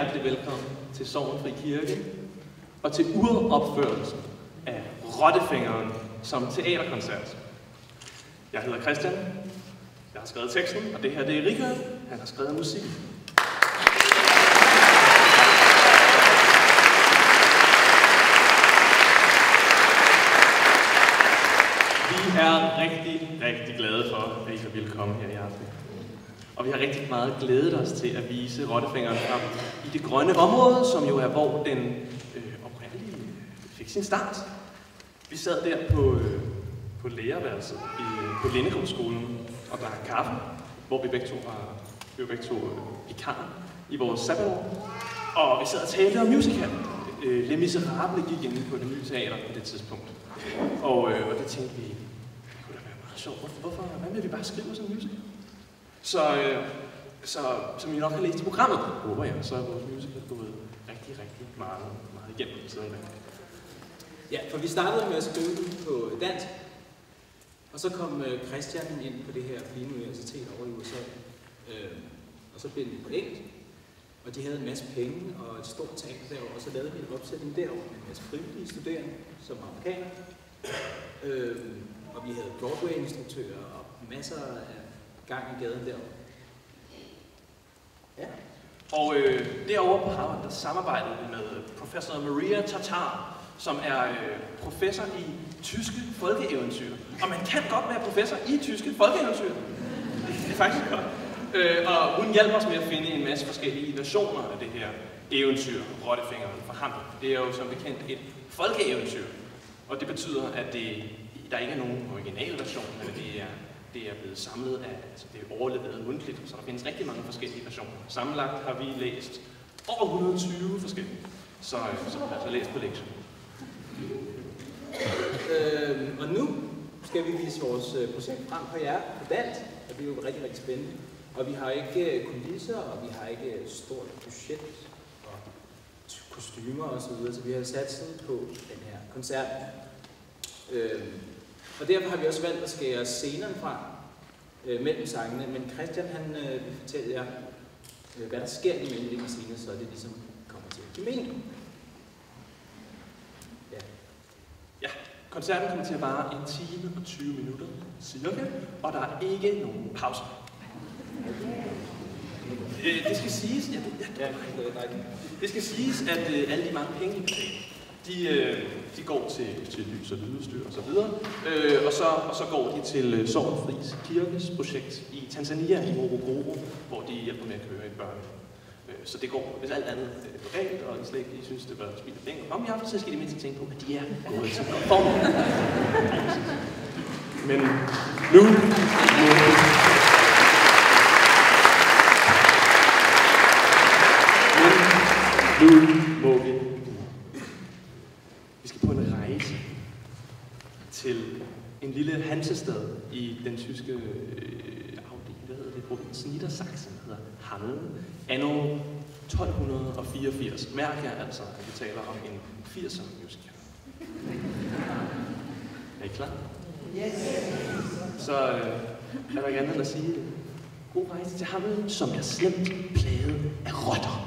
hjertelig velkommen til Sorgenfri Kirke og til uropførelsen af Rottefingeren som teaterkoncert. Jeg hedder Christian, jeg har skrevet teksten, og det her det er Richard, han har skrevet musik. Vi er rigtig glade for, at I vil komme her i aften. Og vi har rigtig meget glædet os til at vise Rottefingeren frem i det grønne område, som jo er, hvor den oprindeligt fik sin start. Vi sad der på lærerværelset på Lindegrundskolen og drak kaffe, hvor vi begge to vikarer i vores sabbatår. Og vi sad og talte om musical. Les Misérables gik inde på Det Nye Teater på det tidspunkt. Og det tænkte vi, det kunne da være meget sjovt. Hvad vil vi bare skrive som musical? Så som I nok har læst i programmet, håber jeg, så er vores musical gået rigtig meget igennem siden da. Ja, for vi startede med at skrive den på dansk, og så kom Christian ind på det her fine universitet over i USA, og så blev det på engelsk, og de havde en masse penge og et stort teater derovre, og så lavede vi en opsætning derovre med en masse frivillige studerende, som var amerikanere, og vi havde Broadway-instruktører og masser af gang i gaden derovre. Ja. Og derovre på Harvard, der samarbejdede vi med professor Maria Tatar, som er professor i tyske folkeeventyr. Og man kan godt være professor i tyske folkeeventyr. Det er faktisk godt. Og hun hjælper os med at finde en masse forskellige versioner af det her eventyr, Rottefingeren fra Hamlet. Det er jo som bekendt et folkeeventyr. Og det betyder, at der ikke er nogen original version, men det er blevet samlet af, altså det er overleveret mundtligt, så der findes rigtig mange forskellige versioner. Sammenlagt har vi læst over 120 forskellige, så altså læst på lektion. Og nu skal vi vise vores projekt frem for jer på dansk, og det er jo rigtig spændende. Og vi har ikke kulisser, og vi har ikke stort budget og kostymer og så videre, så vi har satset på den her koncert. Og derfor har vi også valgt at skære scenerne fra mellem sangene, men Christian han vil fortælle jer, hvad der sker imellem de scener, så det ligesom kommer til at give mening. Ja, koncerten kommer til at vare 1 time og 20 minutter cirka, og der er ikke nogen pauser. Det skal siges, det skal siges, at alle de mange penge, de går til lys og lydudstyr og så videre, og så går de til Sorgenfri Kirkes projekt i Tanzania i Morogoro, hvor de hjælper med at køre i børn. Så det går, hvis alt andet er galt, og I slet ikke I synes, det var spildt penge og komme i aften, så skal I mindst tænke på, at de er gået til formål. Men nu må vi. Vi skal på en rejse til en lille hansestad i den tyske afdeling, hvad hedder det, provinsen Niedersachsen, hedder Hameln, anno 1284. Mærk jer altså, at vi taler om en 80'er musical. Er I klar? Yes. Så er der ikke andet at sige. God rejse til Hameln, som er slemt plaget af rotter.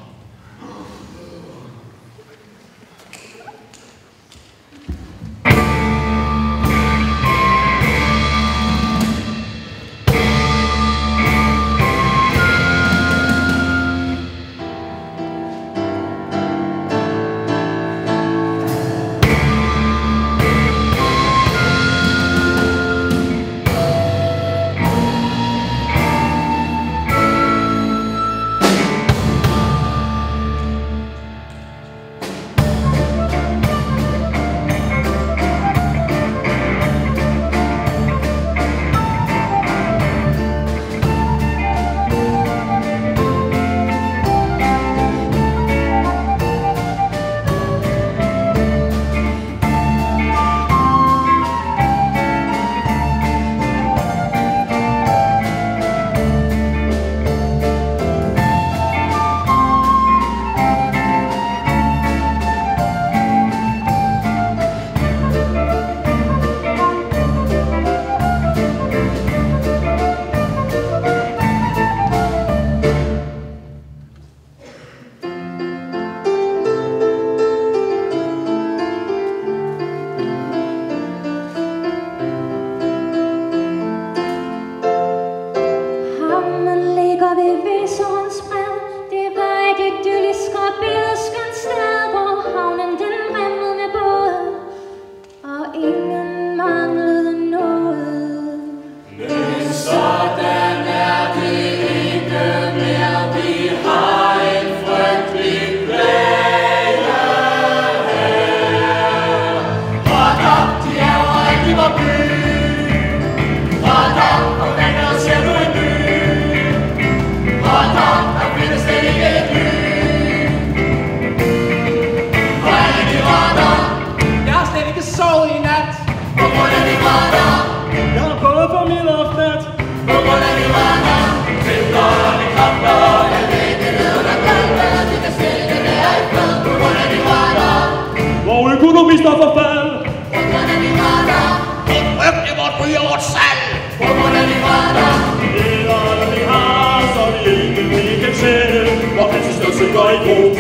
i brug.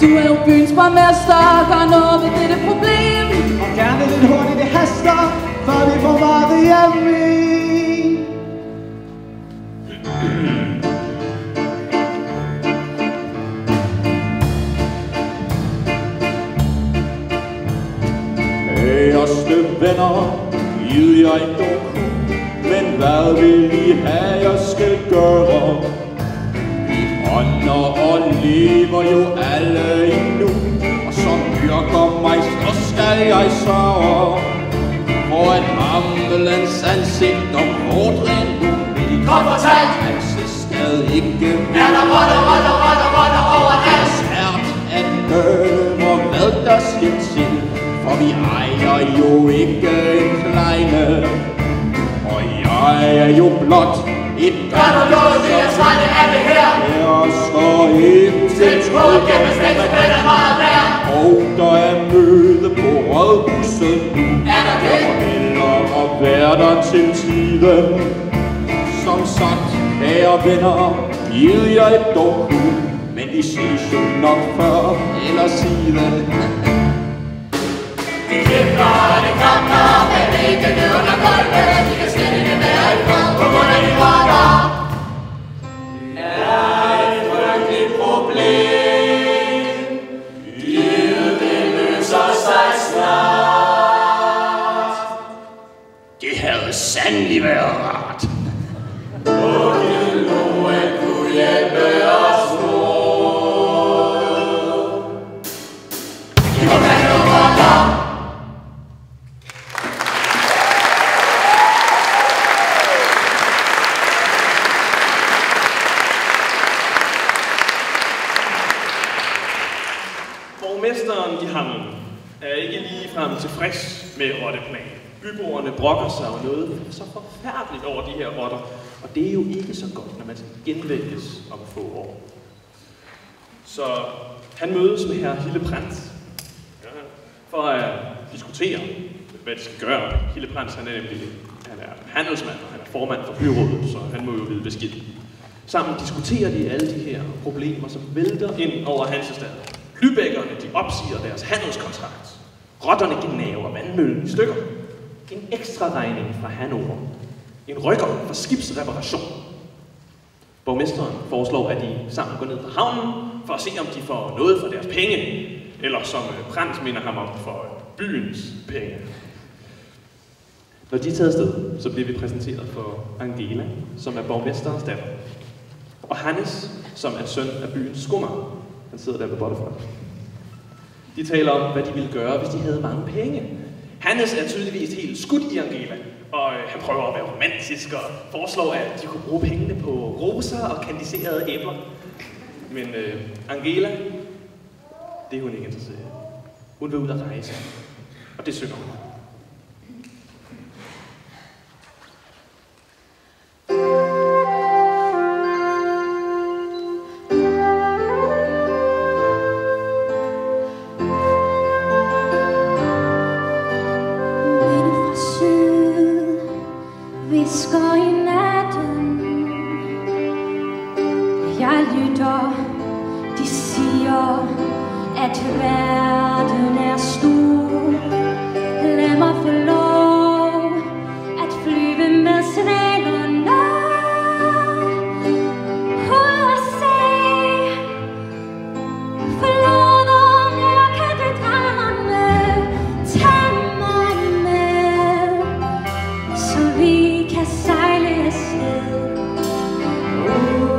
Du er jo byens borgmester, gør noget ved dette problem. Og gerne lidt hurtigt, det haster, før vi får meget hjemme. Kæreste venner, giv jeg dog kun, men hvad vil I have, jeg skal gøre? Vi ånder og lever jo alle endnu, og som virker mig, så skal jeg sørge for at hammelens ansigt og fordren nu vil. Kort fortalt, stadig ikke er der rotter overalt. Svært at høre, hvad der skal til, for vi ejer jo ikke en kleine, og jeg er jo blot et Gør du noget ved at træne af det her? Jeg står ind til Skålgennemsnit, men er meget værd. Og der er møde på rådhuset nu. Er der det? Eller at være der til tiden. Som sagt, kære venner, giv jeg dog kun, men vi ses jo nok før eller siden. De kæmper og det kamper, men ikke ned under gulvet. De kan slet ikke være i fred på grund af de rotter. Er et frygteligt problem. Livet det løser sig snart. Det havde sandelig været rart. Og nogen kunne hjælpe os nu. De må være nogle rotter. Borgmesteren i Hammel er ikke ligefrem tilfreds med rotteplanen. Byboerne brokker sig jo noget så forfærdeligt over de her rotter, og det er jo ikke så godt, når man skal genvælges om få år. Så han mødes med herr Hillebrand for at diskutere, hvad de skal gøre. Hillebrand, han er nemlig handelsmand, og han er formand for byrådet, så han må jo vide besked. Sammen diskuterer de alle de her problemer, som vælter ind over Hansestad. Lübeckerne, de opsiger deres handelskontrakt. Rotterne gnaver vandmøllen i stykker. En ekstra regning fra Hannover. En rykker for skibsreparation. Borgmesteren foreslår, at de sammen går ned på havnen for at se, om de får noget for deres penge, eller som Brandt minder ham om, for byens penge. Når de er taget afsted, så bliver vi præsenteret for Angela, som er borgmesterens datter, og Hannes, som er søn af byens skommer. Han sidder der ved Butterfly. De taler om, hvad de ville gøre, hvis de havde mange penge. Hannes er tydeligvis helt skudt i Angela, og han prøver at være romantisk og foreslår, at de kunne bruge pengene på roser og kandiserede æbler. Men Angela, det er hun ikke interesseret i. Hun vil ud at rejse, og det synger hun. Visker i natten, jeg lytter, de siger, at verden er stor. Lad mig få lov at flyve med svalerne ud og se floderne og katedralerne. Tag mig med, så vi kan sejle afsted ud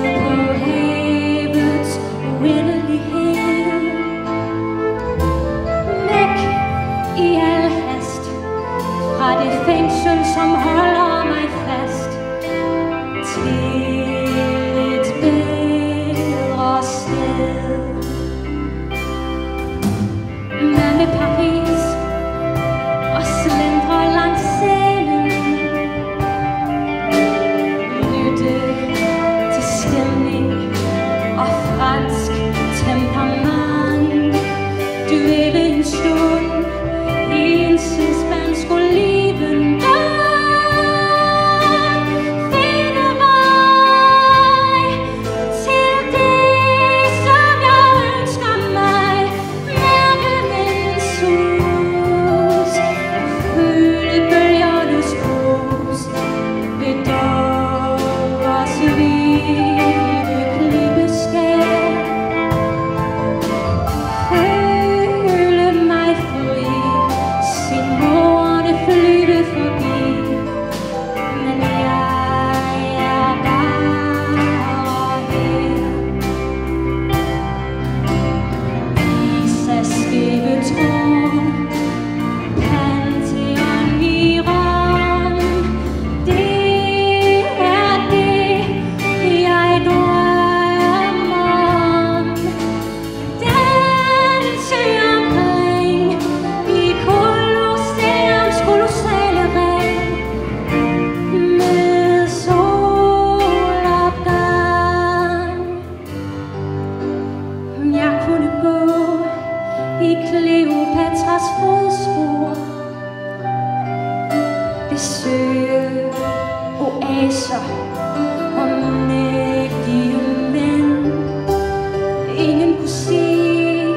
på havets uendelighed. Væk i al hast fra det fængsel, som holder mig fast, til et bedre sted. Hvad med Paris og slendre langs Seinen? Lytte til stemning og fransk temperament. Dvæle en stund i en spansk oliven. Finde vej til det deres fodspor. Besøge oaser og mægtige mænd. Ingen kunne sige,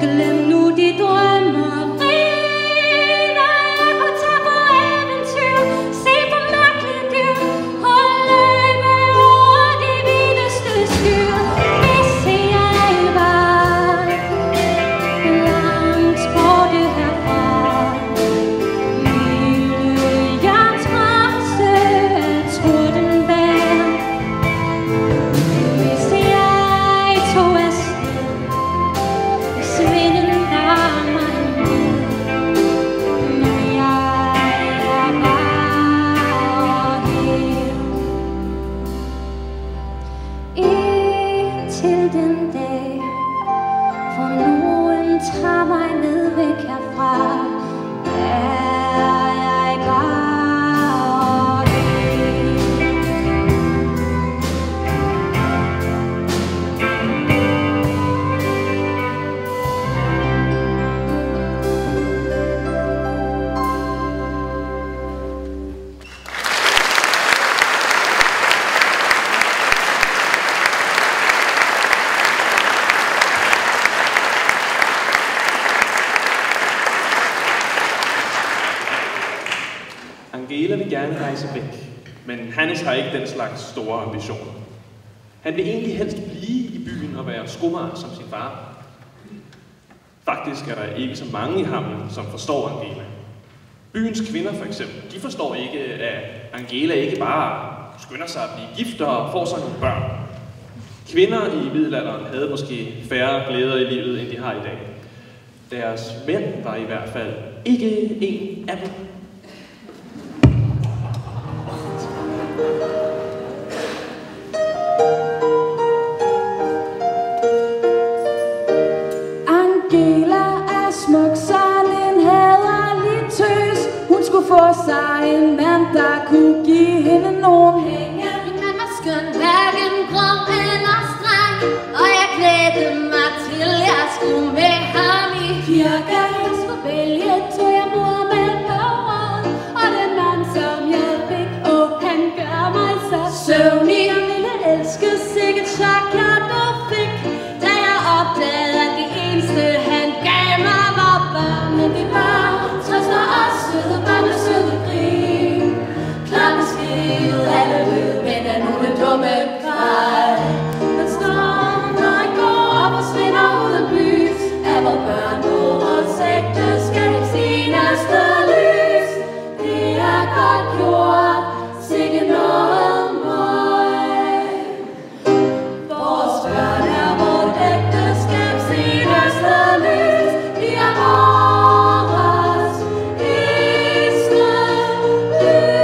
glem nu de drømmer. Angela vil gerne rejse væk, men Hannes har ikke den slags store ambitioner. Han vil egentlig helst blive i byen og være skomager som sin far. Faktisk er der ikke så mange i Hammel, som forstår Angela. Byens kvinder for eksempel, de forstår ikke, at Angela ikke bare skynder sig at blive gift og får sig nogle børn. Kvinder i middelalderen havde måske færre glæder i livet, end de har i dag. Deres mænd var i hvert fald ikke en af dem. Angela er smuk som en hæderlig tøs. Hun skulle få sig en mand, der kunne give hende nogle penge. Min mand var skøn, hverken grum eller streng, og jeg glædte mig til, jeg skulle med ham i kirke. Jeg skulle vælge, tog jeg mor med på råd, og den mand, som jeg fik, han gør mig så søvnig. Jeg ville elske sikkert chok, jeg du fik, da jeg opdagede, at det eneste, han gav mig, var børn. Men det var trøster og søde børn og søde grin. Klokken skide, alle ved, men er nu en dumme grej. Den stormer i går og forsvinder ud af bys. Er vores børn vores ægteskabs eneste lys. Det er godt gjort, sikke noget møg. Vores børn er vort ægteskabs eneste lys. De er vores eneste lys.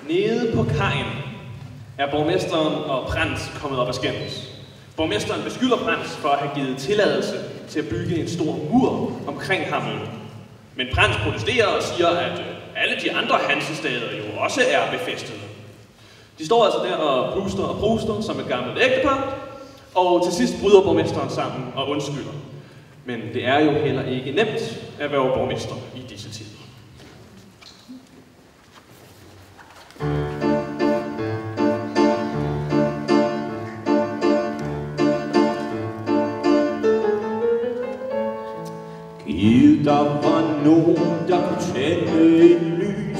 Nede på kajen er borgmesteren og Prins kommet op at skændes. Borgmesteren beskylder Prins for at have givet tilladelse til at bygge en stor mur omkring Hammel. Men Prins protesterer og siger, at alle de andre hansesteder jo også er befæstede. De står altså der og pruster som et gammelt ægtepar, og til sidst bryder borgmesteren sammen og undskylder. Men det er jo heller ikke nemt at være borgmester i disse tider. Giv, der var nogen, der kunne tænde et lys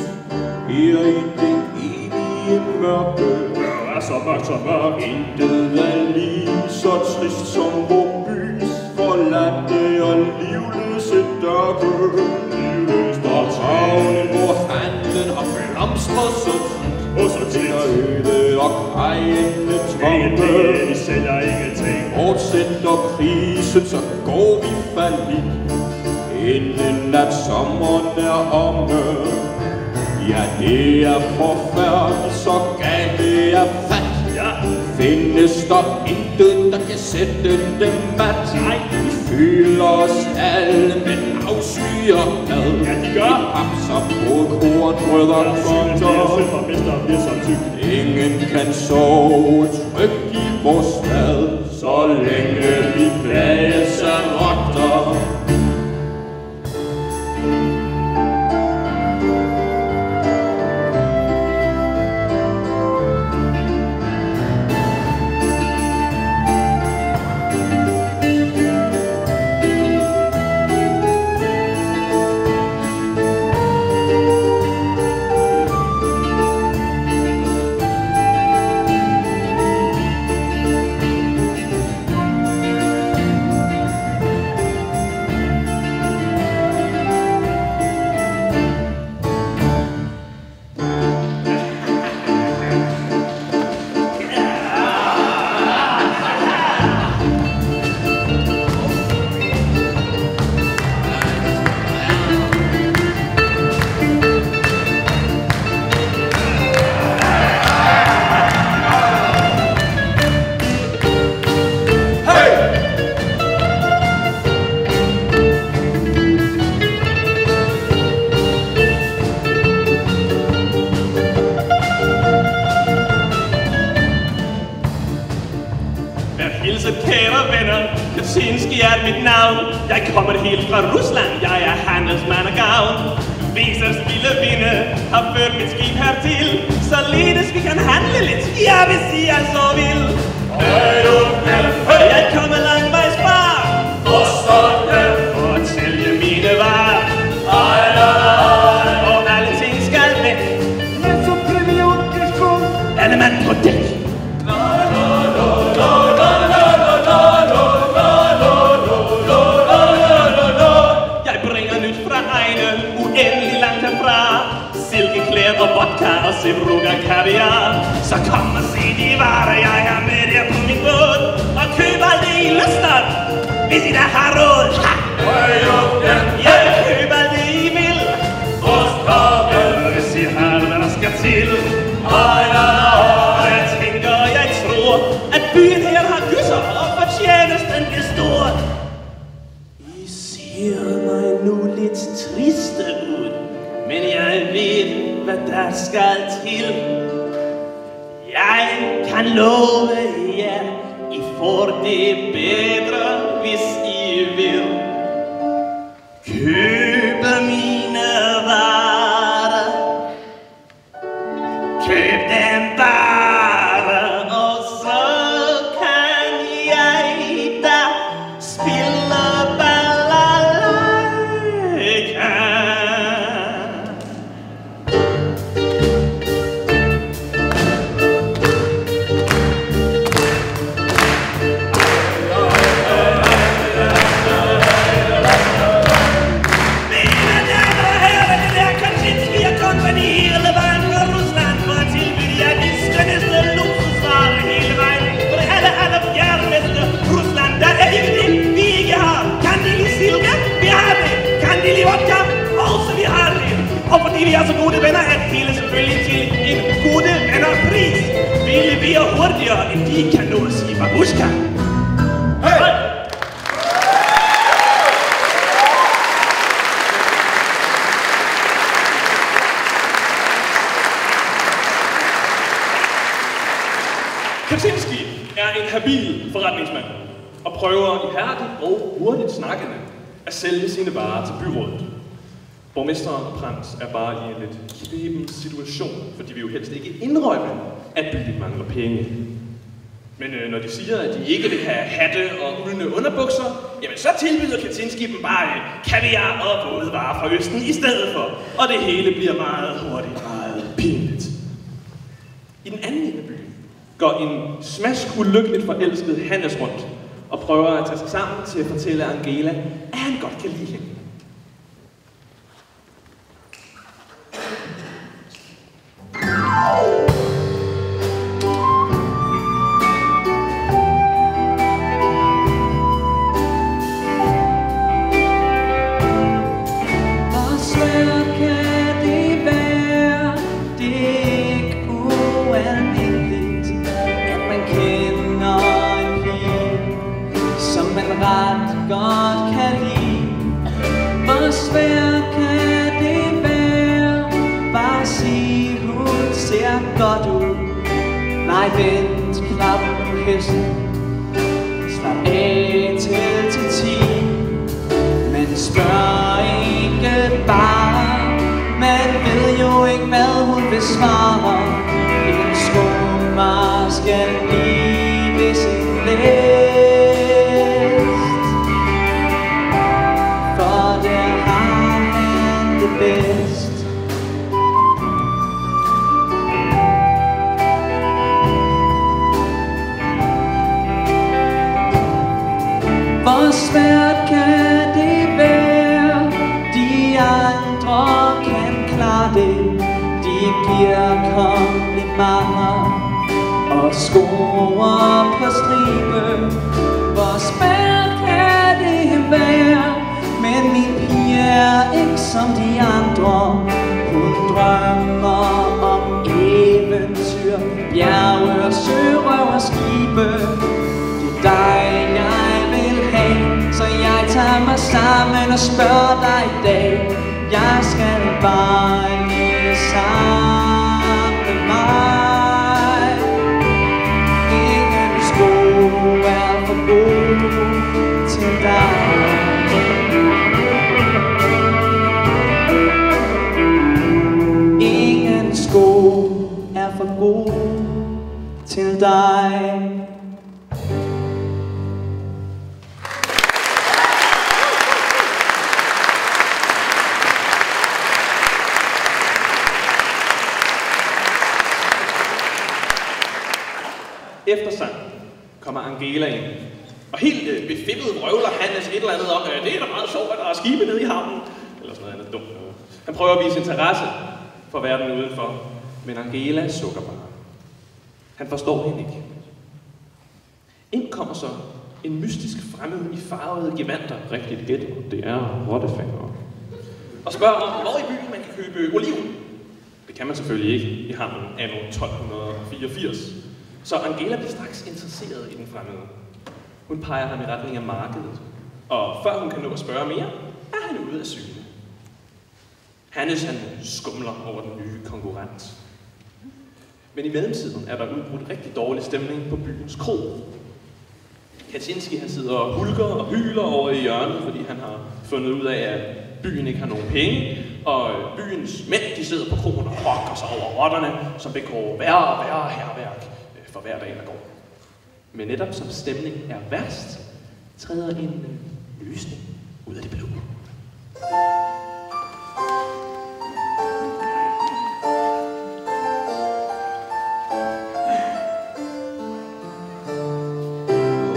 her i det evige mørke. Det er så mørkt, så mørkt. Intet er lige så trist som vor bys forladte og livløse dørke. Og havnen, hvor handlen har blomstret så tit, Og så tit. finder øde og grejende tomme. Vi sælger ingenting. Fortsætter krisen, så går vi fallit, inden at sommeren er omme. Ja, det er forfærdeligt, så galt det er fat. Ja. Findes der intet, der kan sætte dem mat. Nej. Vi fylder os alle med afsky og had. Ja, de gør. Vi hamser på kornbrød og konter. Ingen kan sove trygt i vores stad, så længe vi plages af rotter. Kaczynski er mit navn. Jeg kommer helt fra Rusland. Jeg er handelsmand og gavn. Vesers vilde vinde har ført mit skib hertil, således vi kan handle lidt. Ja, hvis I er så vil. Jeg kommer langvejs fra Østerne for at sælge mine varer. Og alle ting skal væk. Alle mand på dæk. Og vodka og Sevruga kaviar. Så kom og se de varer, jeg har med jer på min båd. Og køb alt det I lyster, hvis I da har råd. Jeg køb alt det I vil, hvis I har hvad der skal til. Og jeg tænker, jeg tror, at byen her har gysser, og fortjenesten bliver stor. I ser mig nu lidt triste ud, men jeg ved, hvad der skal til. Jeg kan love jer, I får det bedre, hvis I vil. Købe mine varer, køb dem bare, og så kan jeg da spille balalaika. Og fordi vi er så gode venner, er det hele selvfølgelig til en gode venner-pris. Vi leverer hurtigere, end de kan nå at sige babushka. Hey! Kaczynski er en habil forretningsmand og prøver ihærdigt og hurtigt snakkende at sælge sine varer til byrådet. Borgmesteren og Prins er bare i en lidt kniben situation, fordi vi jo helst ikke indrømme, at byen mangler penge. Men når de siger, at de ikke vil have hatte og uldne underbukser, jamen så tilbyder Kaczynski dem bare kaviar og vådvarer fra Østen i stedet for. Og det hele bliver meget hurtigt, meget pinligt. I den anden ende af byen går en smask ulykkeligt forelsket Hannes rundt og prøver at tage sig sammen til at fortælle Angela, at han godt kan lide hende. God Hvor svært kan det være? Bare sig, hun ser godt ud. Nej, vent, klap på hesten. Slap af til 10. Men spørg ikke bare. Man ved jo ikke, hvad hun vil svare. En skummer skal lige ved sin læst. For der har han det bedst. Hvor svært kan det være? De andre kan klare det. De giver komplimenter og scorer på stribe. Hvor svært kan det være? Men min pige er ikke som de andre. Hun drømmer om eventyr, bjerge, sørøv og skibe. Det er dig, jeg vil have, så jeg tager mig sammen og spørger dig i dag. Jeg skal bare lige samle mig. Ingen sko er for god til dig. Ingen sko er for god til dig. Efter sang kommer Angela ind, og helt befittet vrøvler Hannes et eller andet om, at det er da meget sjovt, at der er skibe nede i havnen. Eller sådan noget andet dumt. Han prøver at vise interesse for verden udenfor, men Angela sukker bare. Han forstår hende ikke. Ind kommer så en mystisk fremmed i farvede gevanter, rigtigt gæt, det er rottefænger, og spørger om, hvor i byen man kan købe oliven. Det kan man selvfølgelig ikke i havnen anno 1284. Så Angela bliver straks interesseret i den fremmede. Hun peger ham i retning af markedet, og før hun kan nå at spørge mere, er han ude af syne. Hannes han skumler over den nye konkurrent. Men i mellemtiden er der udbrudt rigtig dårlig stemning på byens kro. Kaczynski han sidder og hulker og hyler over i hjørnet, fordi han har fundet ud af, at byen ikke har nogen penge, og byens mænd de sidder på krogen og brokker sig over rotterne, som begår værre og værre hærværk for hver dag, der går. Men netop som stemningen er værst, træder en løsning ud af det blå.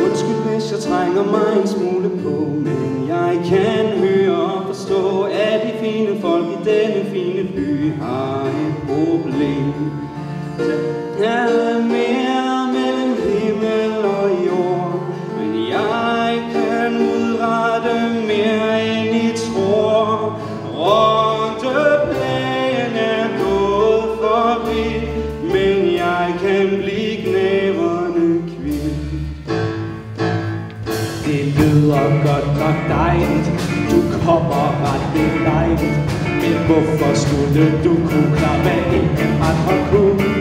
Undskyld, hvis jeg trænger mig en smule på, men jeg kan høre og forstå, at de fine folk i denne fine by har et problem. Der er mere mellem himmel og jord, men jeg kan udrette mere end I tror. Rotteplagen er gået forbi, men jeg kan blive gnaverne kvind. Det lyder godt nok dejligt, du kommer ret belejligt. Men hvorfor skulle du kunne klare, hvad ingen andre kunne?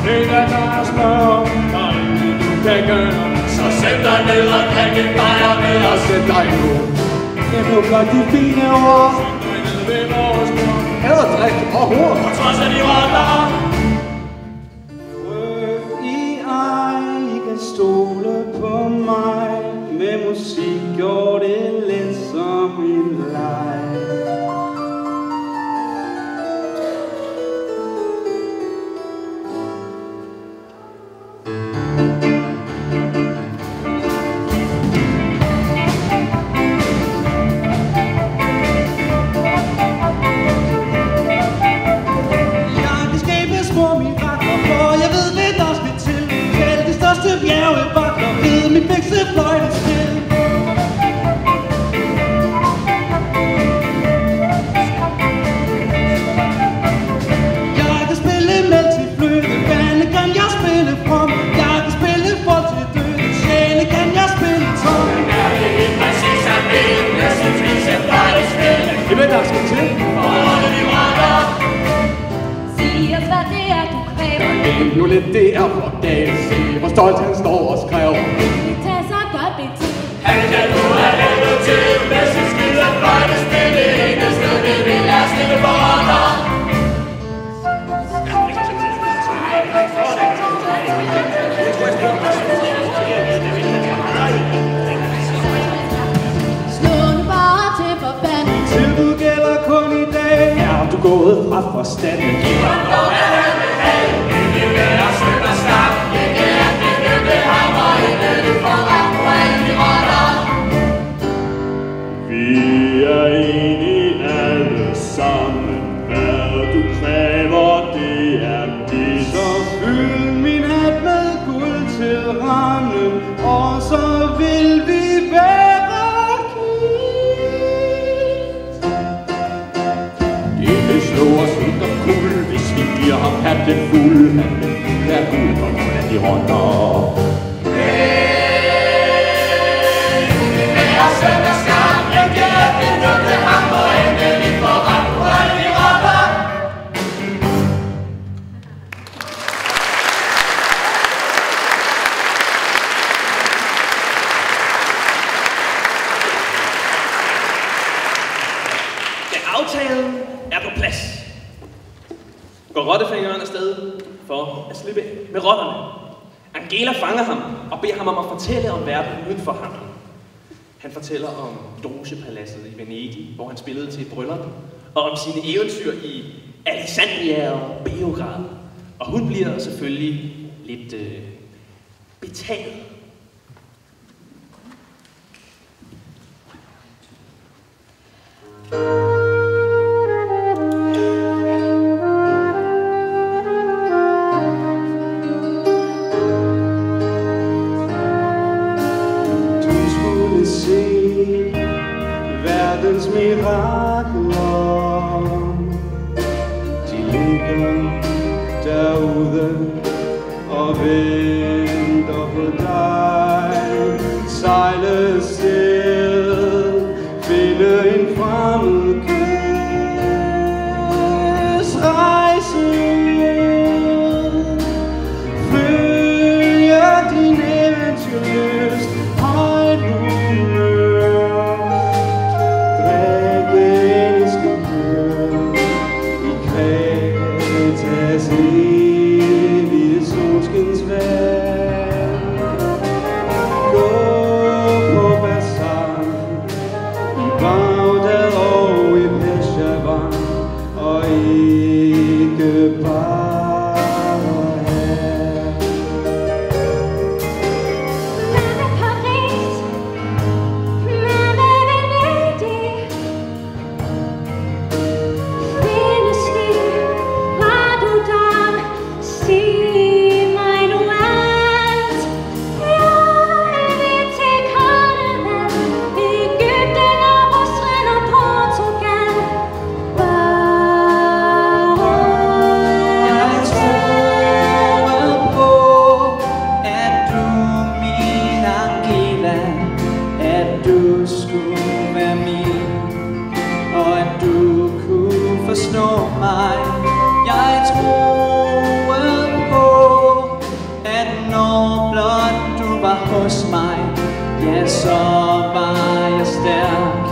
Det er der at spørge, og intet du kan gøre. Så sæt dig ned og drik en bajer med og sæt dig nu. Jeg blev blot de fine ord. Sæt dig ned ved vores bord. Eller drik og hår. På trods af de rotter. I kan stole på mig. Med musik gjorde det lidt som en leg. Bjerge vakler ved min fikse flot. Kig nu lidt der på dagen, se hvor stolt han står og skrev. Det tager så godt det tid. Han kan nu have helvede til, med sin skider fløjtespil. Det eneste det vil er stille for ånder. Slå nu bare til for fanden. Tilbud gælder kun i dag. Er du gået fra forstanden? Giv ham lov at han vil have. Det vil være sødt og skam. Ikke at det nødte ham og ikke du får ret på alle de rotter. Vi er enige alle sammen. Hvad du kræver, det er det. Så fyld min hat med guld til randen, og så vil vi være gift. Det vil slå os helt og kul, hvis vi giver ham hatten fuld. Han vil være guld på grund af de rotter. Aftalen er på plads. Går rottefingeren afsted for at slippe med rotterne. Angela fanger ham og beder ham om at fortælle om verden uden for ham. Han fortæller om Dogepaladset i Venedig, hvor han spillede til et bryllup, og om sine eventyr i Alexandria og Beograd. Og hun bliver selvfølgelig lidt betaget. Verdens mirakler, de ligger derude og venter på dig. Sejle sted, finde en fremmed kys, rejse ud, følge din eventyrlyst, højt hos mig, ja, så var jeg stærk,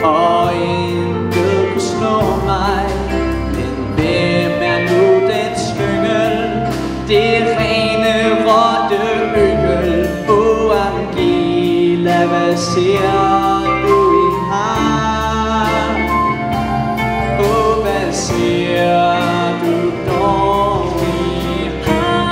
og intet kunne slå mig. Men hvem er nu den slyngel, det rene rotteyngel? Åh, Angela, hvad ser du i ham? Åh, hvad ser du dog i ham?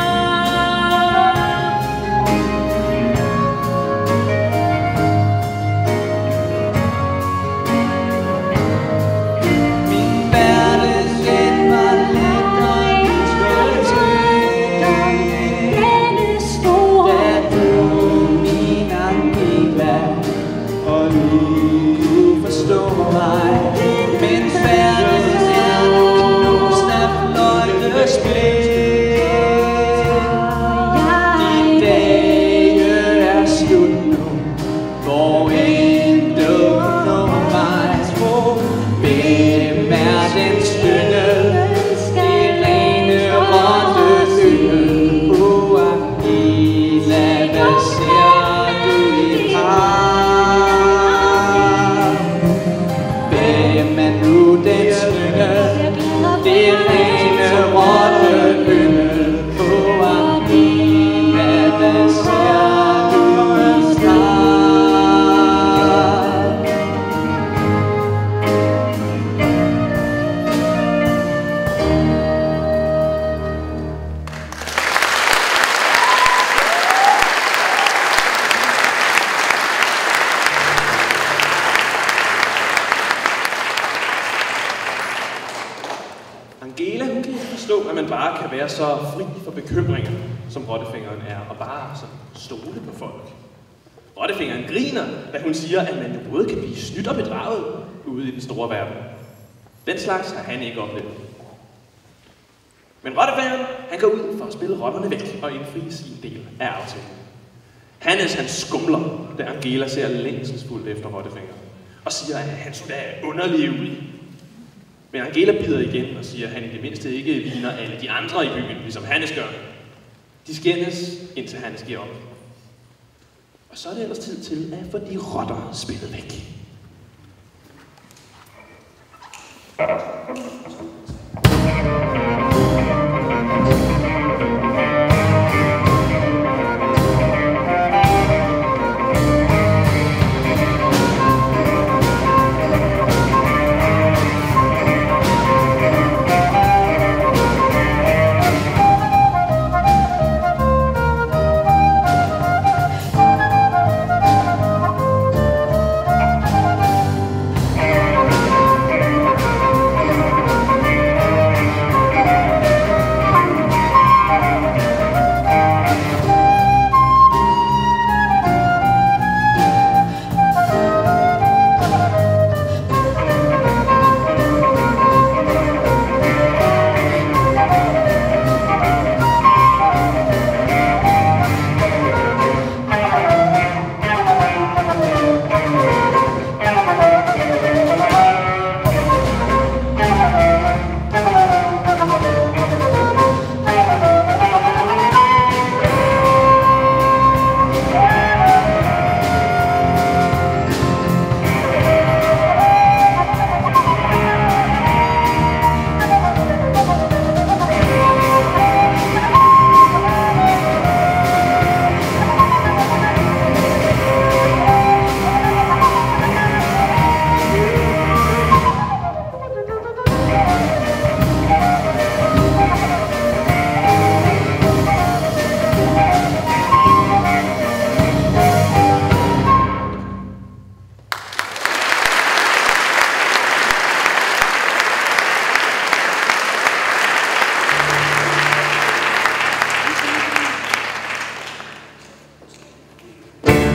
man bare kan være så fri for bekymringer, som rottefingeren er, og bare så stole på folk. Rottefingeren griner, da hun siger, at man jo både kan blive snydt og bedraget ude i den store verden. Den slags har han ikke oplevet. Men rottefingeren, han går ud for at spille rotterne væk og indfri sin del af aftalen. Hannes, han skumler, da Angela ser længselsfuldt efter rottefingeren, og siger, at han så da er underlevelig. Men Angela bider igen og siger, at han i det mindste ikke ligner alle de andre i byen, ligesom Hannes gør. De skændes, indtil Hannes giver op. Og så er det ellers tid til at få de rotter spillet væk.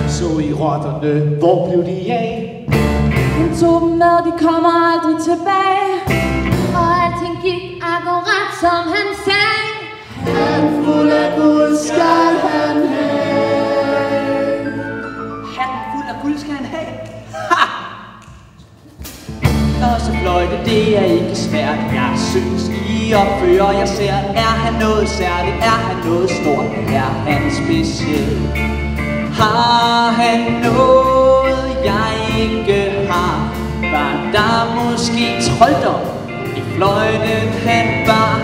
Så I rotterne, hvor blev de af? Hun tog dem med, de kommer aldrig tilbage. Og alting gik akkurat som han sagde. Han fuld af guld skal han have. Hatten fuld af guld skal han have. Også fløjte, det er ikke svært. Jeg synes, I opfører jer ser. Er han noget særligt? Er han noget stort? Er han speciel? Har han noget, jeg ikke har? Var der måske trolddom i fløjten han var?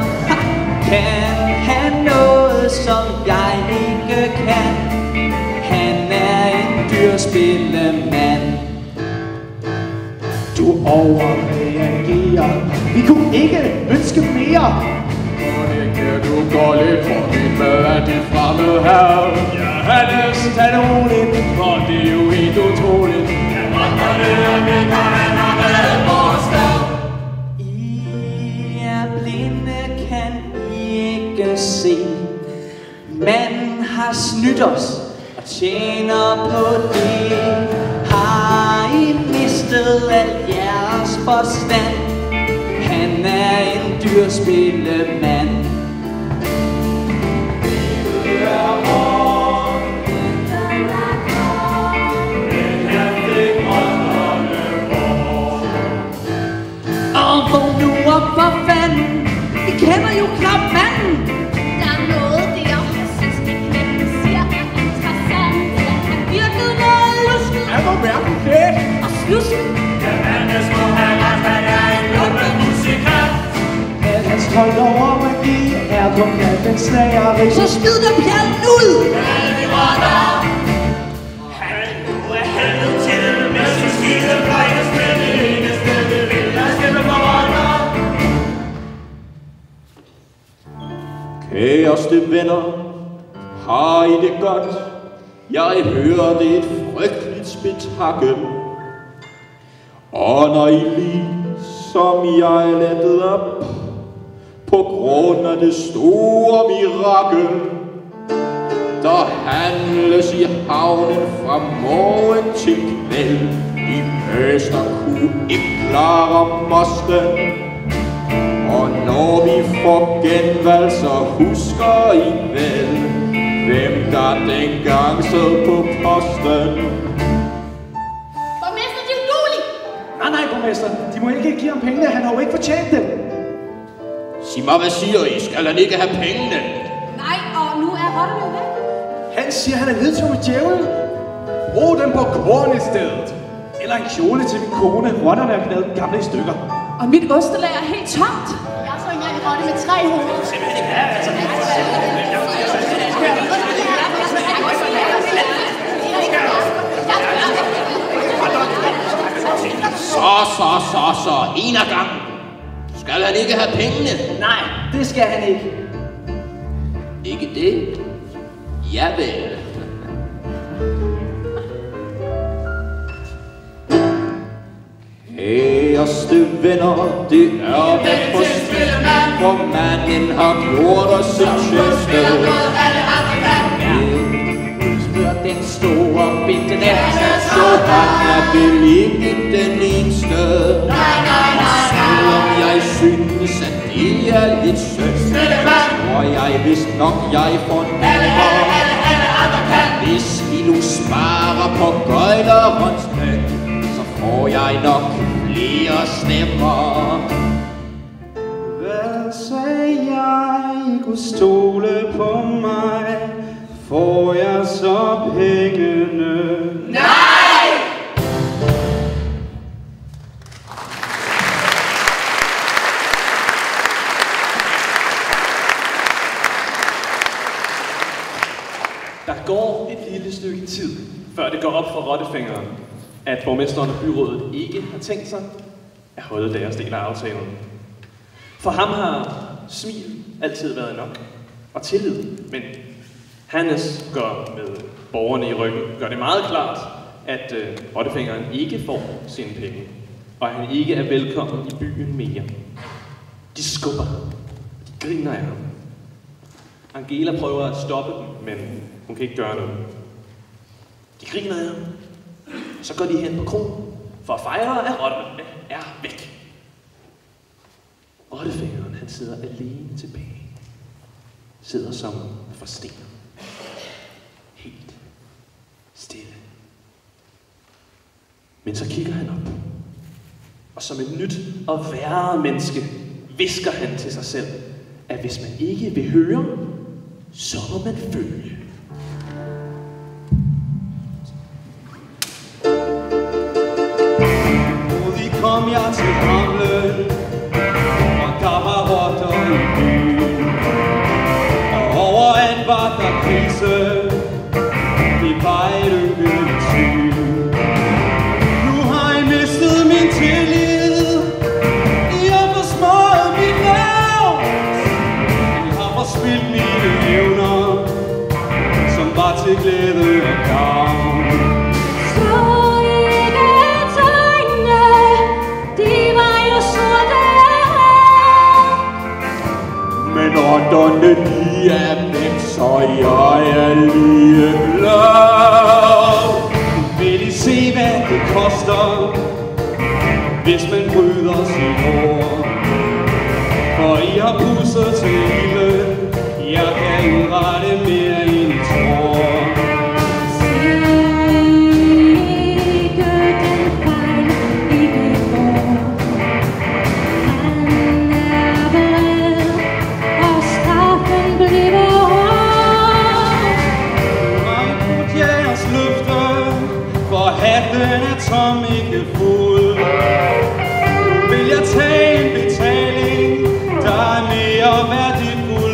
Kan han noget, som jeg ikke kan? Han er en dyrspillemand. Du overreagerer. Vi kunne ikke ønske mere. Kan du gå lidt forbi med dit fremme her? Ja, Hannes, tag det roligt, for det er jo helt utroligt. Jeg rotter det, og vi kan have været vores dag. I er blinde, kan I ikke se. Manden har snydt os og tjener på det. Har I mistet al jeres forstand? Han er en dyrspillemand. Og vågn nu op for fanden. I kender jo knap manden. Der er noget der, jeg synes bekendte siger er interessant. At han virkede noget lusken Er du hverken klædt? og slusken. Ja, Hannes må have ret, han er en lumpen musikant. At hans hold over magi er på nattens slageri. Så smid dem pjallen ud! Alle de rotter. Han nu er heldet til med sin skide fløjtespil. Det eneste vi vil er stemme for rotter. Kæreste venner, har I det godt? Jeg hører det er et frygteligt spektakel. Og når I lige som jeg lettede op på ordner det store mirakel. Der handles i havnen fra morgen til kvæld. De møster kunne ikke klare mosten. Og når vi får genvalg, så husker I vel, hvem der dengang sad på posten. Borgmester, det er udueligt! Nej, borgmester. De må ikke give ham pengene. Han har jo ikke fortjent dem. Sig mig, hvad siger I? Skal han ikke have pengene? Nej, og nu er rotterne jo væk. Han siger, han er vedtog med djævlen. Brug dem på korn i stedet. Eller en kjole til min kone. Rotterne er knaldet gamle i stykker. Og mit ostelager er helt tomt. Jeg så engang en rotte med 3 hoveder. Så. En af gangen. Skal han ikke have pengene? Nej, det skal han ikke. Ikke det? Javel. Kæreste venner, det er vel for skidt, for manden har gjort os en tjeneste. Udspør den store binte der. Så han er vel ikke den eneste. Selvom jeg synes, at det er lidt sødt, tror jeg vist nok, jeg fornemmer. Hvis vi nu sparer på gøjlerens mænd, så får jeg nok flere stemmer. Hvad sagde jeg? I kunne stole på mig. Får jeg så pengene? Nej! Der går et lille stykke tid, før det går op for rottefingeren, at borgmesteren og byrådet ikke har tænkt sig at holde deres del af aftalen. For ham har smil altid været nok, og tillid, men Hannes gør med borgerne i ryggen, gør det meget klart, at rottefingeren ikke får sine penge, og han ikke er velkommen i byen mere. De skubber, de griner af ham. Angela prøver at stoppe dem, men hun kan ikke gøre noget. De griner af ham. Så går de hen på kronen for at fejre, at rotterne er væk. Rottefingeren, han sidder alene tilbage. Sidder som forstenet. Helt stille. Men så kigger han op. Og som et nyt og værre menneske hvisker han til sig selv, at hvis man ikke vil høre, så må man føle. Kom jeg til hamlen, og der var rotter i byen. Og overalt var der krise, det var et ynkeligt syn. Nu har I mistet min tillid, I har forsmået mit navn. I har forspildt mine evner, som var til glæde og gavn. Men rotterne lige er væk, så jeg er lige glad. Vil I se, hvad det koster, hvis man bryder sit ord? For I har pusset til ilden, jeg kan udrette mere end I tror. Den er tom, ikke fuld. Vil jeg tage en betaling, der er mere værdifuld.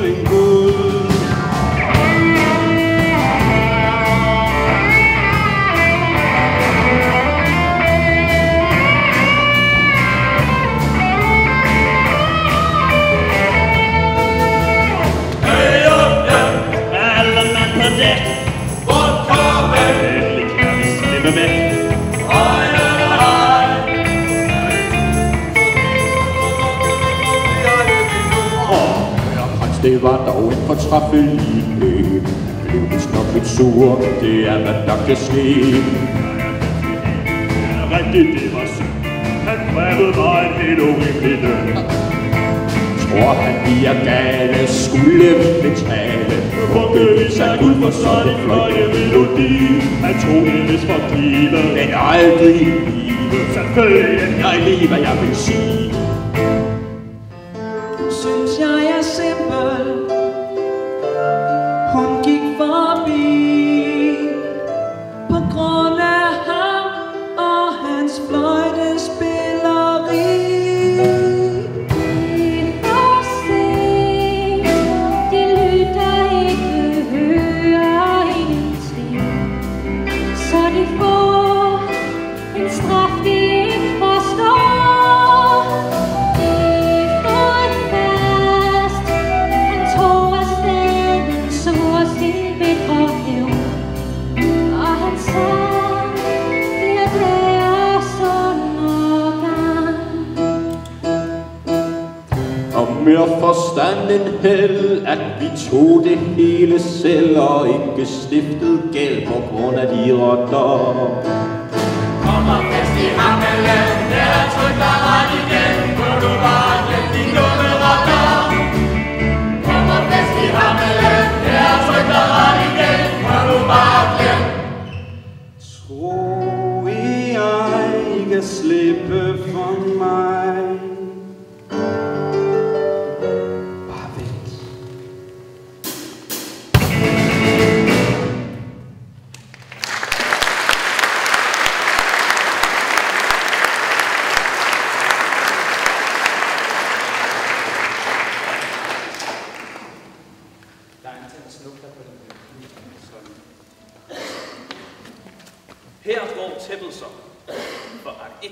Det var dog en fortræffelig pæk. Blev vist nok lidt sur, det er hvad der kan ske. Ja, rigtigt, det var synd. Han krævede mig en helt urimelig løn. Tror han vi er gale, skulle vi betale. Huggevis af guld for sådan en fløjte melodi. Han tog det vist for givet, men aldrig i livet. Selvfølgelig jeg lige hvad jeg vil sige. Synes jeg er simpel. Hun gik forbi på grund af ham og hans fløjtespilleri. De lytter ikke, hører ingenting, så de får en straf, de ikke forstår. Mere forstand end held, at vi tog det hele selv og ikke stiftede gæld på grund af de rotter. Kommer fest i hammelen, der er trygt dig ret igen, hvor du bare hjem de dumme rotter. Kommer fest i hammelen, der er trygt dig ret igen, hvor du bare hjem. Tror I kan slippe for mig? Her går tæppet så for akt 1.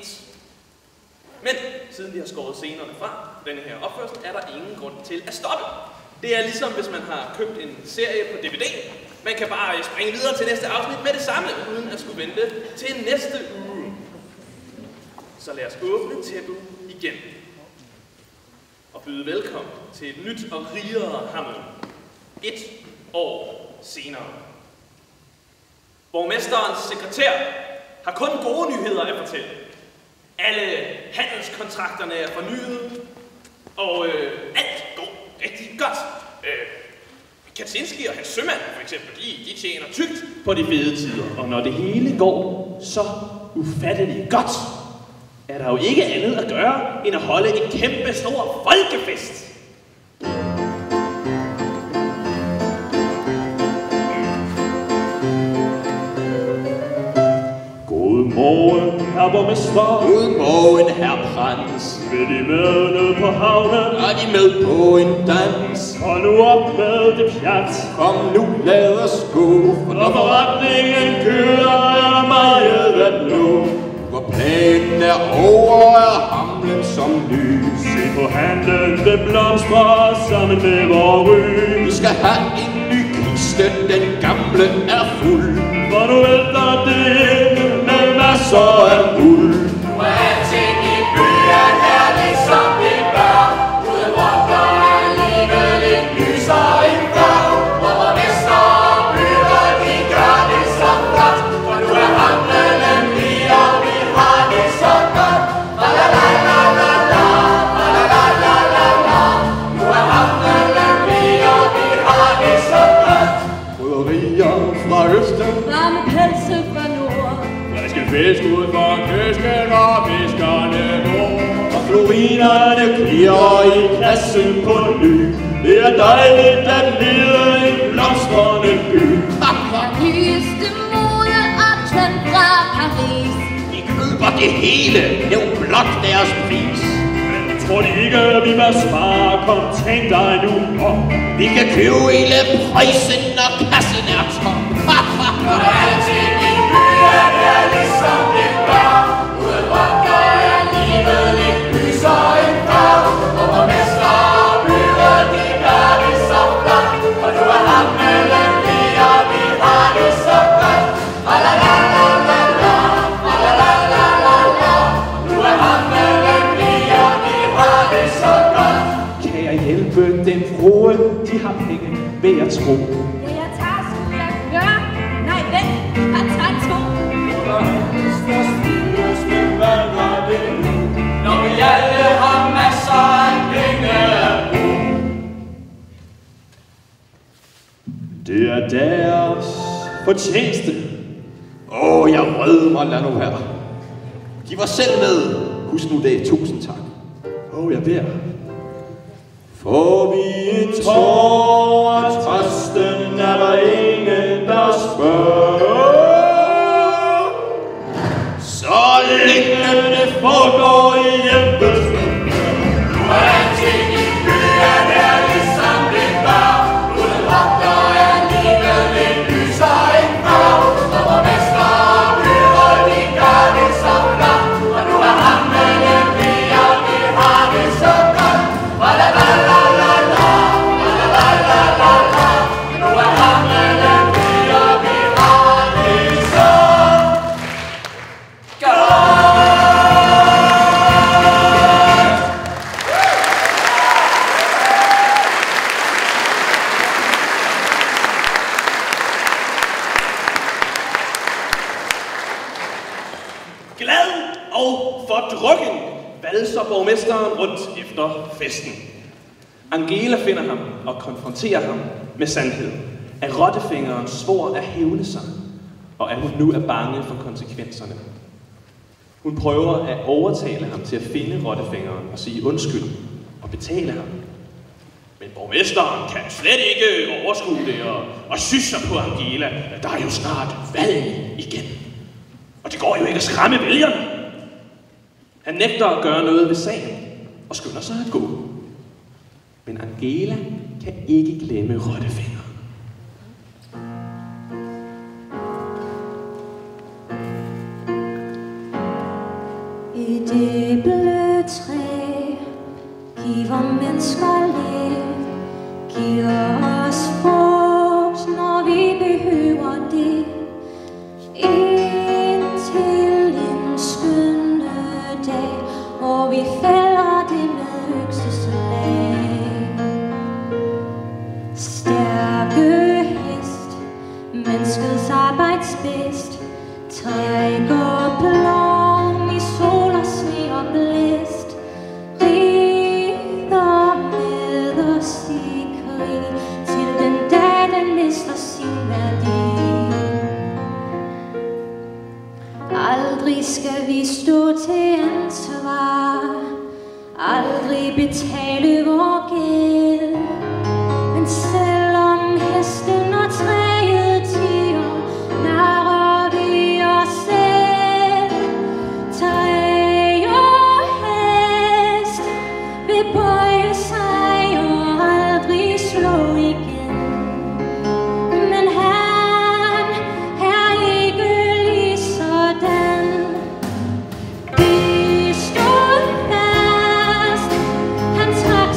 Men siden vi har skåret scenerne fra denne her opførsel, er der ingen grund til at stoppe. Det er ligesom hvis man har købt en serie på DVD. Man kan bare springe videre til næste afsnit med det samme, uden at skulle vente til næste uge. Så lad os åbne tæppet igen. Og byde velkommen til et nyt og rigere Hammel. 1 år senere. Borgmesterens sekretær har kun gode nyheder at fortælle. Alle handelskontrakterne er fornyet, og alt går rigtig godt. Kaczynski og hans sømand, for eksempel, de tjener tykt på de fede tider. Og når det hele går så ufatteligt godt, er der jo ikke andet at gøre, end at holde en kæmpe stor folkefest. Godmorgen, herr borgmester. Godmorgen, herr prins. Vil I med ned på havnen? Er de med på en dans? Hold nu op med det pjat. Kom nu, lad os gå. For når forretningen kører, er der meget at nå. Hvor planen er over, er hamlen som lys. Se på handlen, det blomstrer sammen med vor ry. Vi skal have en ny kiste, den gamle er fuld. For nu vælter det med masser af guld. Nu er alting i byen her ligesom det bør. Uden rotter er livet lidt lysere end før. Hvor borgmester og byer, de gør det så flot. For nu er handelen lige, og vi har det så godt. La-la-la-la-la-la, la-la-la-la-la-la. Nu er handelen lige, og vi har det så godt. Bryggerier fra østen, varme pelse fra nord. friske fisk ud fra kysken, og fiskerne går. Og florinerne klirrer i kassen på ny. Det er dejligt at leve i blomstrende by. Nyeste mode og tønd fra Paris. De køber det hele, næv blot deres pris. Men tror de ikke, at vi må spare? Kom, tænk dig nu om. Vi kan købe hele prisen, når kassen er tom. Nu er alting i byen her ligesom det bør. Uden rotter er livet lidt lysere end før. Og borgmester og byer, de gør det så flot. For nu er handelen lige, og vi har det så godt. La-la-la-la-la-la, la-la-la-la-la-la. Nu er handelen lige, og vi har det så godt. Kan jeg hjælpe den frue? vil jeg tro. Ja, jeg tager sgu, jeg gør. Nej, vent, jeg tager 2. Hvad var det nu? Når vi alle har masser af penge at bruge. Det er deres fortjeneste. Jeg rød mig, lad nu her. De var selv med. Husk nu det. 1000 tak. Jeg beder. Får vi et tår af trøsten, er der ingen, der spørger. Så længe det foregår i hjemmet. Nu er alting i byen er ligesom det var. Uden vogter er livet lidt lysere end før. Og borgmester og byråd, de gør det så flot. Og nu er rammene fri, og vi har det så godt. Walla-walla-la-la, walla-walla-la-la. Nu er rammene fri, og vi har det så godt. Glad og fordrukken valser borgmesteren rundt efter festen. Angela finder ham og konfronterer ham med sandheden. At rottefingeren svor at hævne sig, og at hun nu er bange for konsekvenserne. Hun prøver at overtale ham til at finde rottefingeren og sige undskyld og betale ham. Men borgmesteren kan slet ikke overskue det og synes sig på Angela, at der er jo snart valg igen. Og det går jo ikke at skræmme vælgerne. Han nægter at gøre noget ved sagen og skynder sig at gå. Men Angela kan ikke glemme rottefingeren. Et æbletræ giver mennesker liv, giver os frugt, når vi behøver det. Indtil en skønne dag, hvor vi fælder det med økseslag. Stærke hest, menneskets arbejdsbedst, trækker blom i sol og sne og blæst. Rider med os i krig, til den dag den mister sin værdi. Aldrig skal vi stå til ansvar, aldrig betale vor gæld. Men selvom hesten og træet tiger, narrer vi os selv. Træ og hest vil bøje sig og aldrig slå igen. Men han er ikke lige sådan. Vi stod fast, han trak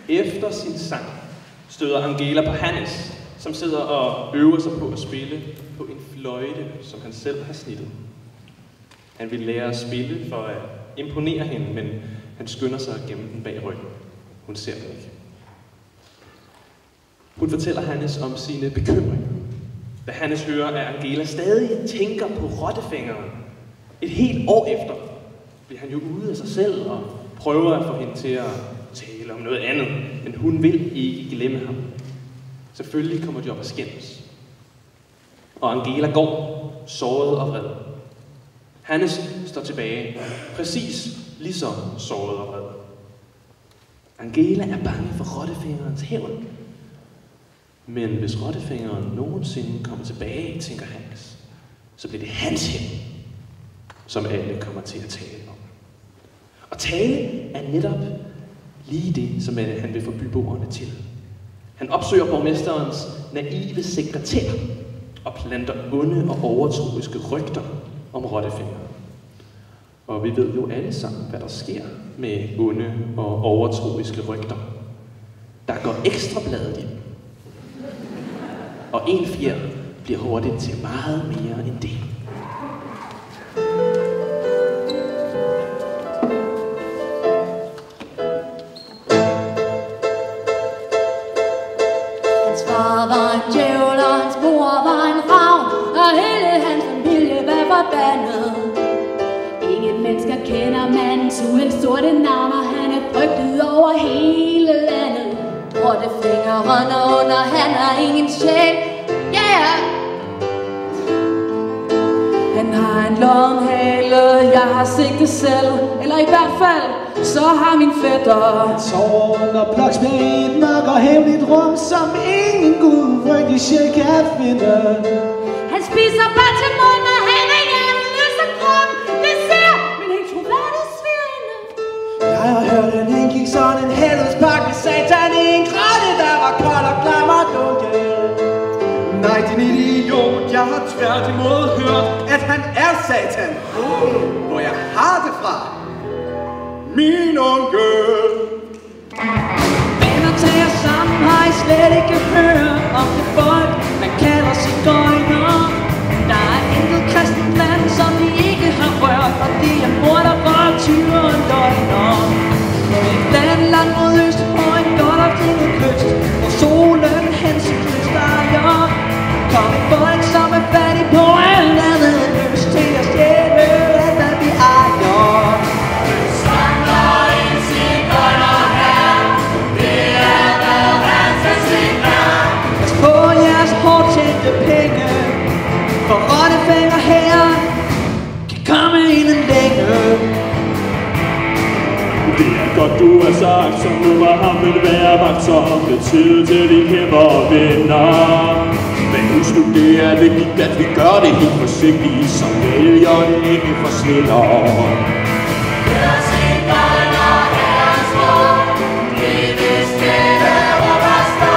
Efter sin sang støder Angela på Hannes, som sidder og øver sig på at spille på en fløjte, som han selv har snittet. Han vil lære at spille for at imponere hende, men han skynder sig at gemme den bag ryggen. Hun ser det ikke. Hun fortæller Hannes om sine bekymringer. Da Hannes hører, at Angela stadig tænker på rottefingeren. Et helt år efter bliver han jo ude af sig selv og prøver at få hende til at tale om noget andet, men hun vil ikke glemme ham. Selvfølgelig kommer de op at skændes. Og Angela går, såret og vred. Hannes står tilbage, præcis lige så såret og vred. Angela er bange for rottefingerens hævn. Men hvis rottefingeren nogensinde kommer tilbage, tænker Hannes, så bliver det hans hævn, som alle kommer til at tale om. Og tale er netop lige det, som han vil få byboerne til. Han opsøger borgmesterens naive sekretær og planter onde og overtroiske rygter om rottefingeren. Og vi ved jo alle sammen, hvad der sker med onde og overtroiske rygter. Der går Ekstrabladet i dem. Og en fjer bliver hurtigt til meget mere end det. Hans far var en djævel, og hans mor var en ravn, og hele hans familie var forbandet. Ingen mennesker kender mandens uden sorte navn, og han er frygtet over hele landet. Rottefingeren under, han har ingen sjæl. Yeah! Han har en lang hale, jeg har set det selv. Eller i hvert fald, så har min fætter. Han sover under bloksmænd i et mørkt og hemmeligt rum, som ingen gudfrygtig sjæl kan finde. Han spiser bare til munden, og han er hjerteløs og grum. Det ser min helt troværdige svirrende. Jeg har hørt, at han gik sådan en helvedespakke med satan i en grotte, der var kold og klam og dunkel. Nej, din idiot, jeg har tværtimod hørt, at han er satan. Hvor jeg har det fra. Min onkel. Venner tager sammen, har I slet ikke hørt om det folk, man kalder sigøjner. Der er intet kristent land, som de ikke har rørt, og det er morder, rørt, tyver og løgner. På et land langt mod øst, på en godt opdringet kyst, hvor solen hensynsvis steger. Kom folk, som er fattige på alt andet end lyst til at stjæle alt, hvad vi ejer. Samler en sigøjner her, det er hvad han skal sikre. Pas på jeres hårdt tjente penge, for rottefinger her kan komme inden længe. Det er godt du har sagt, som nu var ham vil være vagtsom. Det er tid til de kæmper og vinder. Men husk nu, det er vigtigt, at vi gør det helt forsigtigt, så vælgerne ikke forsvinder. Hør sigøjner her små, vi vil stille vores stå.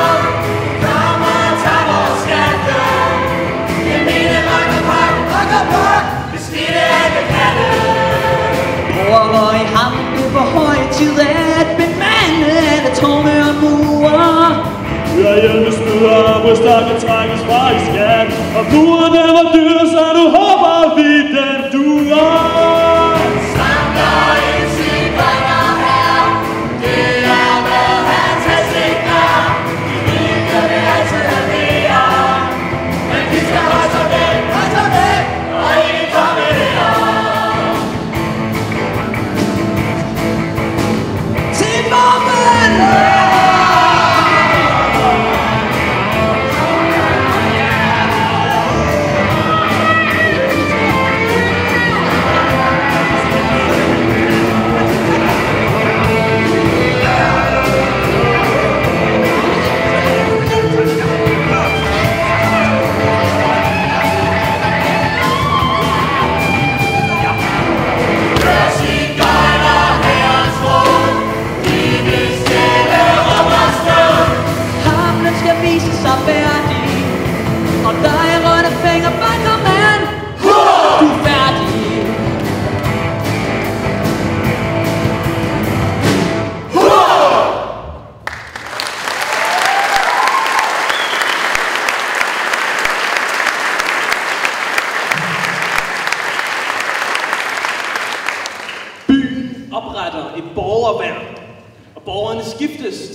Kom og tag vores skatte, det mine rock og pok, hvis vi det ikke kan det. Hvor i hammen nu på høje tid at bemande alle tårne og murer. Jeg hjælpesmyder og brysterne trækkes fra i skat, og murene var dyr, så du håber vi den duer. Samler en sigøjner her, det er hvad han skal sikre. De hvilke vil altid have mere, men de skal holde sig væk, og ikke komme her. Til bomben!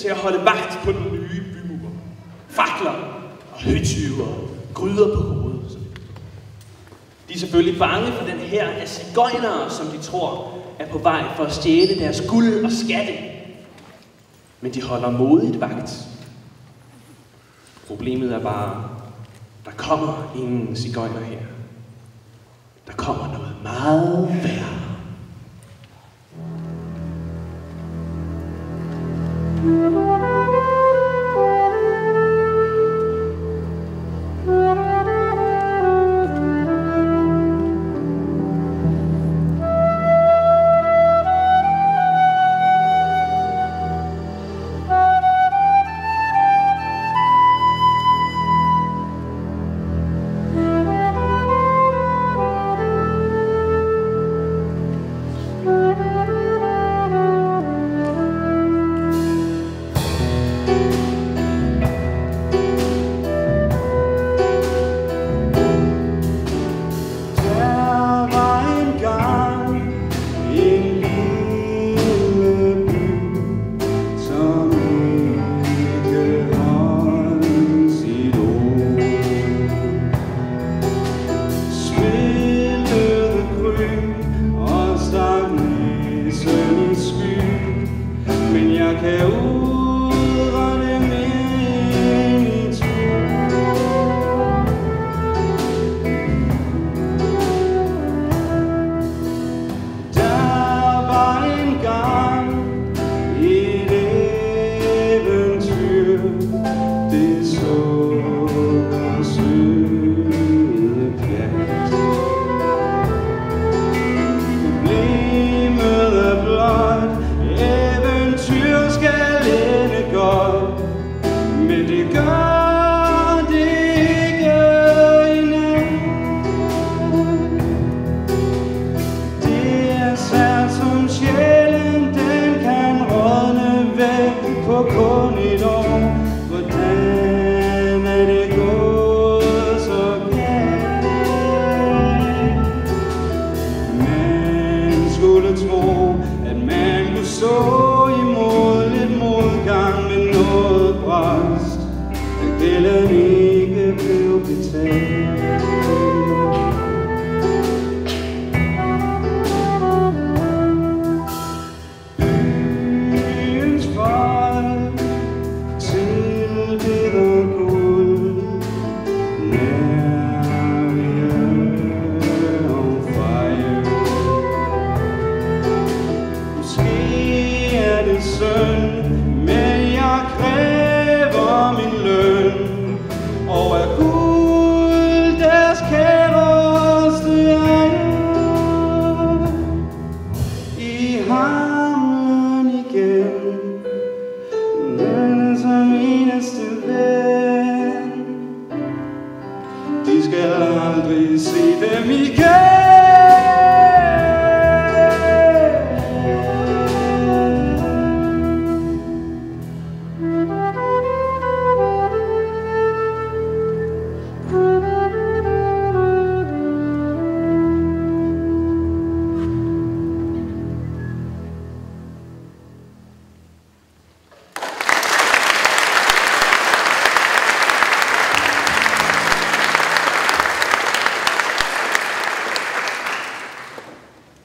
til at holde vagt på den nye bymur. Fakler og høtyver og gryder på hovedet. De er selvfølgelig bange for den her af sigøjnere, som de tror er på vej for at stjæle deres guld og skatte. Men de holder modigt vagt. Problemet er bare, der kommer ingen sigøjner her. Der kommer noget meget værre.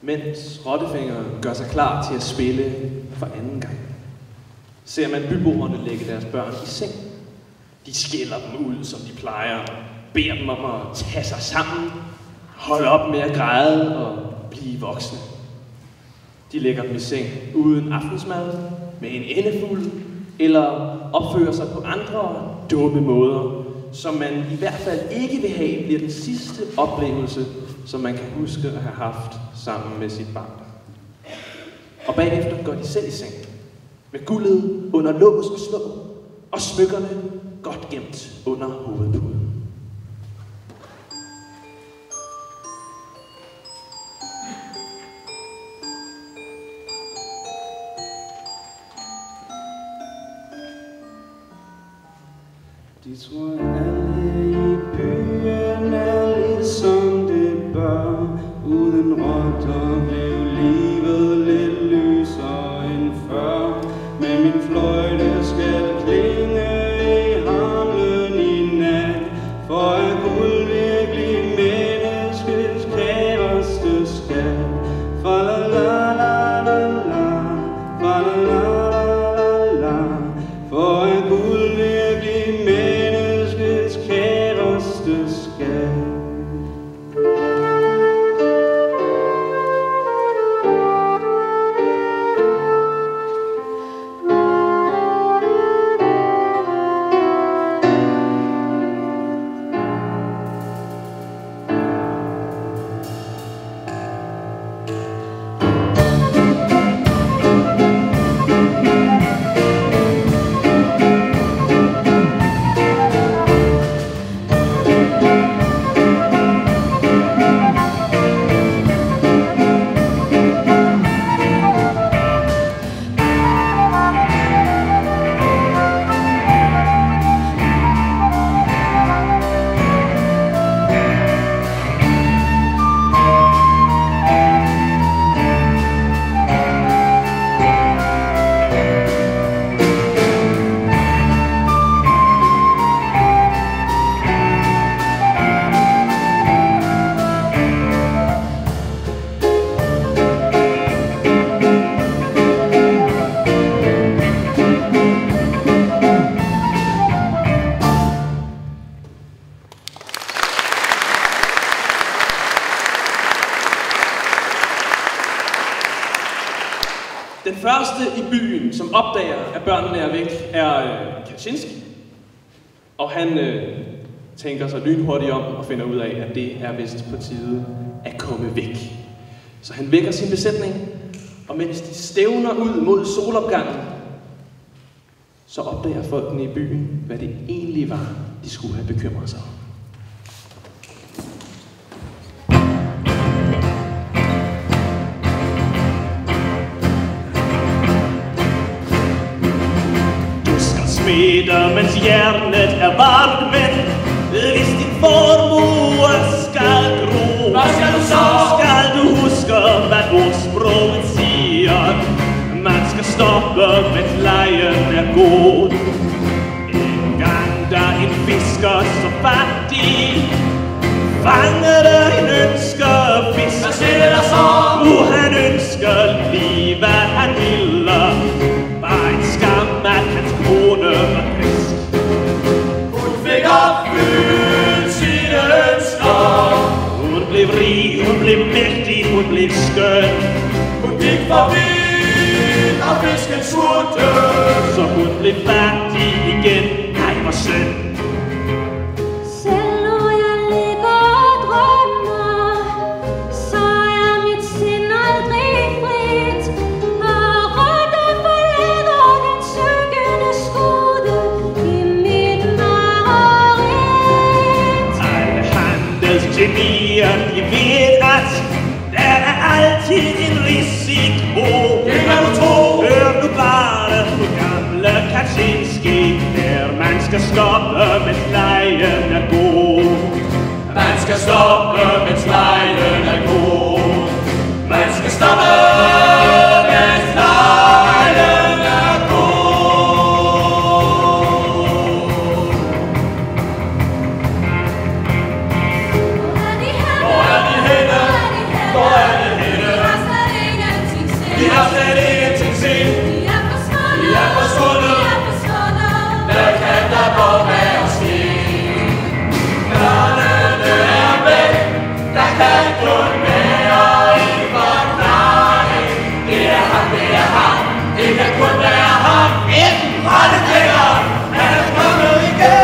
Mens Rottefingeren gør sig klar til at spille for anden gang, ser man byboerne lægge deres børn i seng. De skælder dem ud, som de plejer, og beder dem om at tage sig sammen, holde op med at græde og blive voksne. De lægger dem i seng uden aftensmad, med en endefuld, eller opfører sig på andre dumme måder, som man i hvert fald ikke vil have, bliver den sidste oplevelse, som man kan huske at have haft sammen med sit barn. Og bagefter går de selv i seng, med guldet under lås og slå, og smykkerne godt gemt under hovedpuden. De tror alle i byen er ligesom det bør. Uden rotter blev livet lidt lysere end før. Med min fløjte by, som opdager, at børnene er væk, er Kaczynski. Og han tænker sig lynhurtigt om og finder ud af, at det er vist på tide at komme væk. Så han vækker sin besætning, og mens de stævner ud mod solopgangen, så opdager folkene i byen, hvad det egentlig var, de skulle have bekymret sig om. Smeder, mens hjernet er varmt, men hvis din formue skal gro, hvad skal du så? Skal du huske, hvad ordsproget siger? Man skal stoppe, mens lejen er god. En gang da en fisker så fattig fangede en ønskefisk. Hvad skete der så? Han ønskede lige, hvad han ville. Bare en skam, at hans kone var grisk. Hun fik opfyldt sine ønsker. Hun blev rig, hun blev mægtig, hun blev skøn. Hun gik forbi, og fisken smutte. Så hun blev fattig igen. Nej, hvor synd. Selv når jeg ligger og drømmer, så er mit sind aldrig frit. Og rødder forlader den synkende skude i mit mareridt. Alle handelsgenier, de ved, at der er altid en risiko. Det kan du tro. Hør nu bare på gamle Kaczynski, der man skal stoppe, mens lejen er god. Man skal stoppe, mens lejen er god. Man skal stoppe, mens lejen er god. Hvor er de henne? Hvor er de henne? De har slet ingenting set. De er forsvundet. Hvad kan der dog være sket? Børnene er væk. Der kan kun være en forklaring. Det er ham, det er ham. Det kan kun være ham. Enten Rottefænger, han er kommet igen.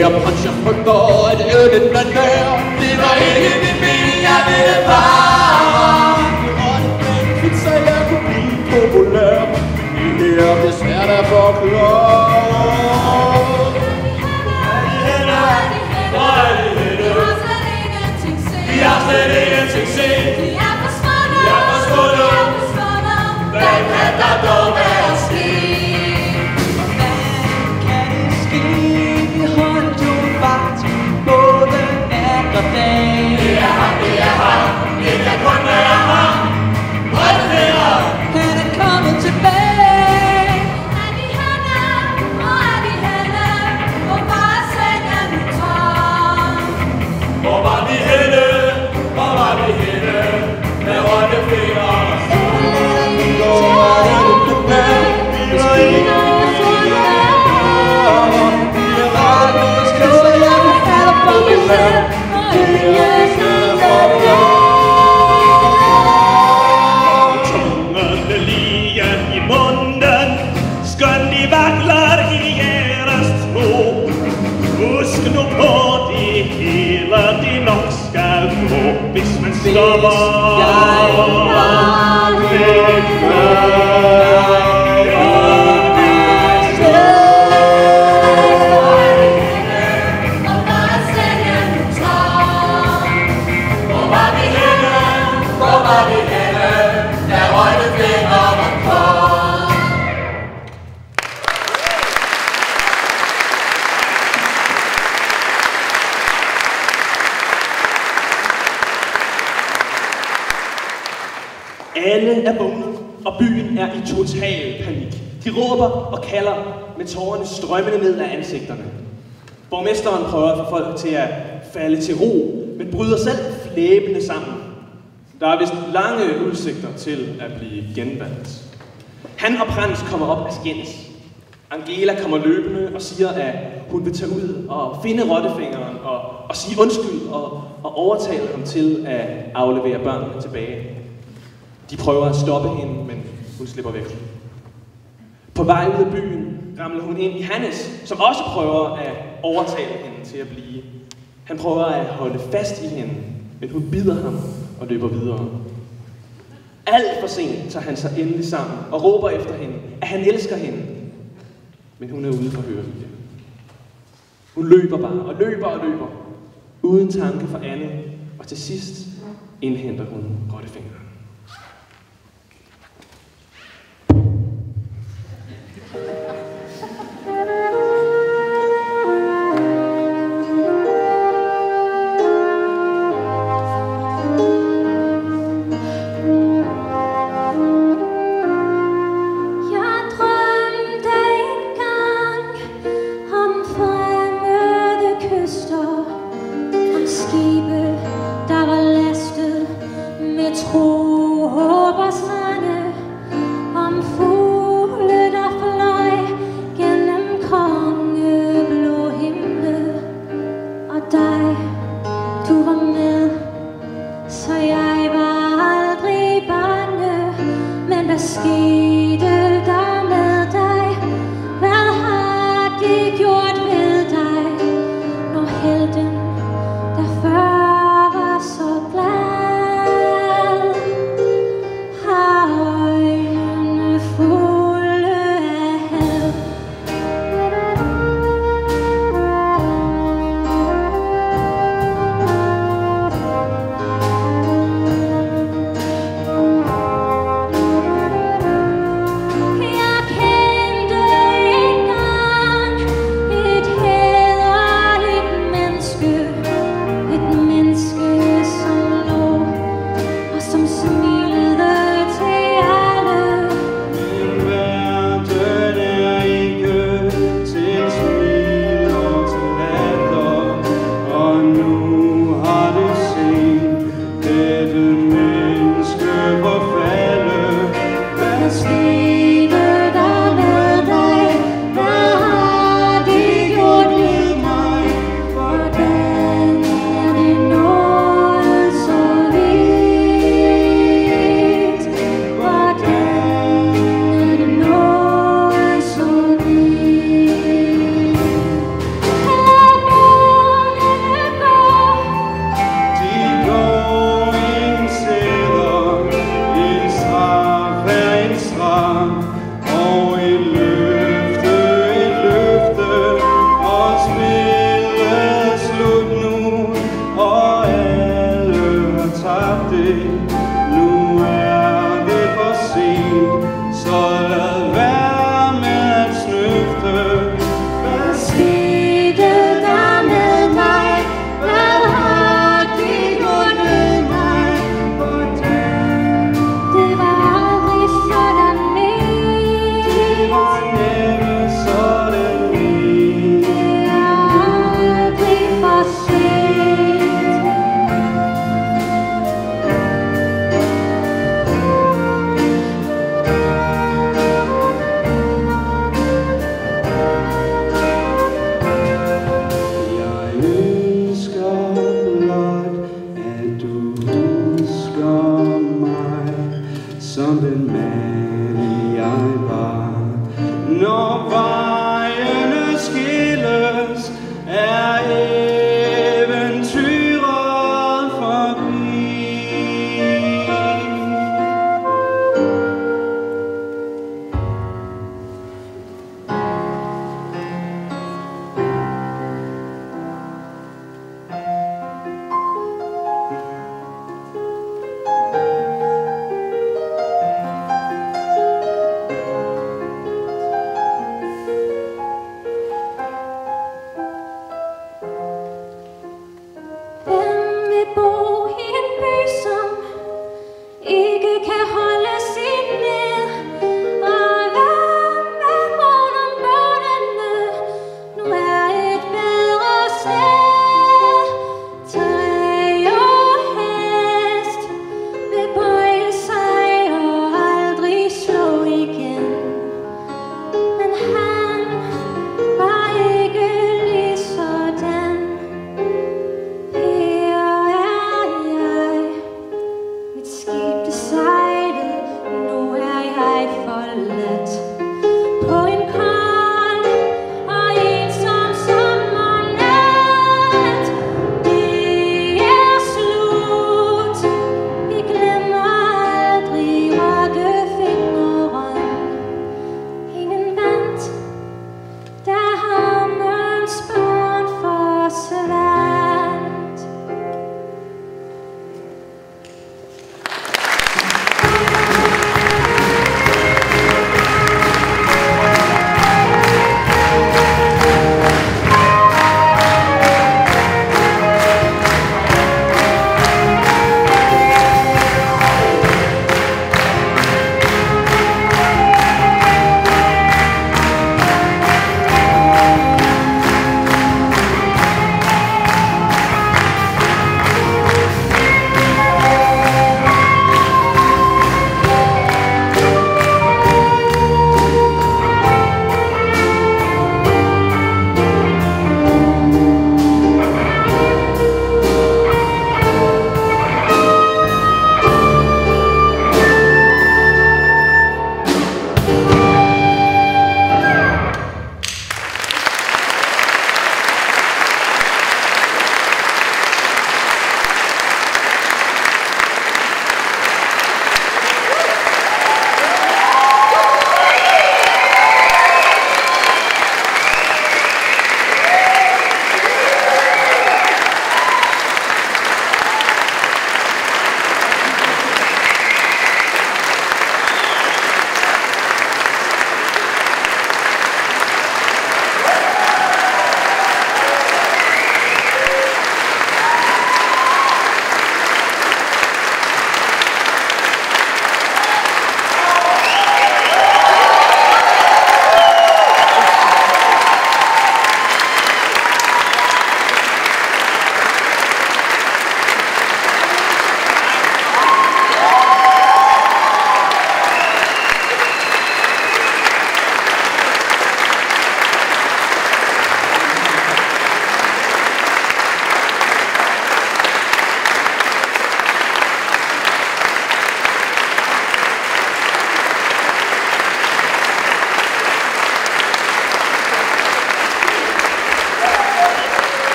Jeg puncher frygter et øvrigt blandt hver. Det var ikke min mening, jeg ville bare. Rottefænger fik sig, jeg kunne blive populær. Det her bliver svært at forklare. Hvor er de henne? De har slet ingenting set. De er forsvundet. Hvad kan der dog være sket? Kan det ske? Vi holdt jo vagt både nat og dag. Det er ham, det er ham. Det kan kun være ham. Rottefænger. Han er kommet tilbage. Hvor var vi henne? Hvor var vi henne? Med Rottefænger. Tungerne lige i munden, skøn de vakler i jeres tro. Husk nu på det hele, de nok skal gå, hvis man stopper. Alle er vågnet, og byen er i total panik. De råber og kalder med tårerne strømmende ned af ansigterne. Borgmesteren prøver at få folk til at falde til ro, men bryder selv flæbende sammen. Der er vist lange udsigter til at blive genvalgt. Han og prins kommer op af skændes. Angela kommer løbende og siger, at hun vil tage ud og finde rottefingeren og sige undskyld og overtale ham til at aflevere børnene tilbage. De prøver at stoppe hende, men hun slipper væk. På vej ud af byen ramler hun ind i Hannes, som også prøver at overtale hende til at blive. Han prøver at holde fast i hende, men hun bider ham og løber videre. Alt for sent tager han sig endelig sammen og råber efter hende, at han elsker hende. Men hun er ude for hørelse. Hun løber bare og løber, uden tanke for Anne, og til sidst indhenter hun rottefingeren. Skibe, der var lastet med tro.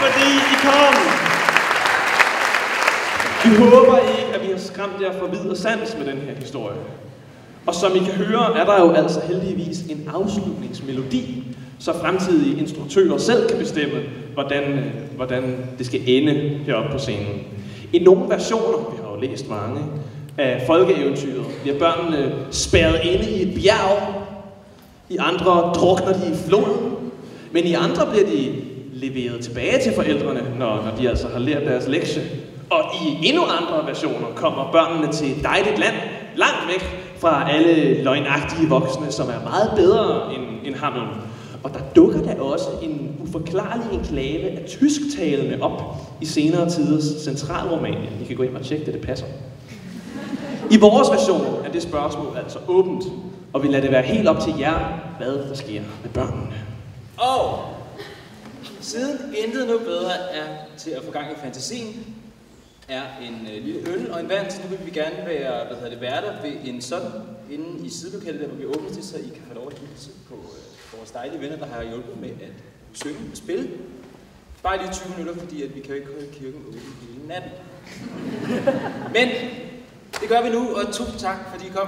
fordi I kom. Vi håber ikke, at vi har skræmt jer for vid og sans med den her historie. Og som I kan høre, er der jo altså heldigvis en afslutningsmelodi, så fremtidige instruktører selv kan bestemme, hvordan det skal ende heroppe på scenen. I nogle versioner, vi har jo læst mange, af folkeeventyret bliver børnene spærret inde i et bjerg. I andre drukner de i floden. Men i andre bliver de leveret tilbage til forældrene, når de altså har lært deres lektie. Og i endnu andre versioner kommer børnene til et dejligt land, langt væk fra alle løgnagtige voksne, som er meget bedre end Hameln. Og der dukker der også en uforklarlig enklave af tysktalende op i senere tiders Centralromanien. I kan gå ind og tjekke det passer. I vores version er det spørgsmål altså åbent, og vi lader det være helt op til jer, hvad der sker med børnene. Og siden intet nu bedre er til at få gang i fantasien, er en lille øl og en vand, så nu vil vi gerne være værter ved en sådan inde i sidelokalet, der hvor vi åbner til, så I kan få lov at hilse på vores dejlige venner, der har hjulpet med at synge og spille. Bare lige 20 minutter, fordi at vi kan jo ikke holde kirken åben hele natten. Men det gør vi nu, og tusind tak, fordi I kom.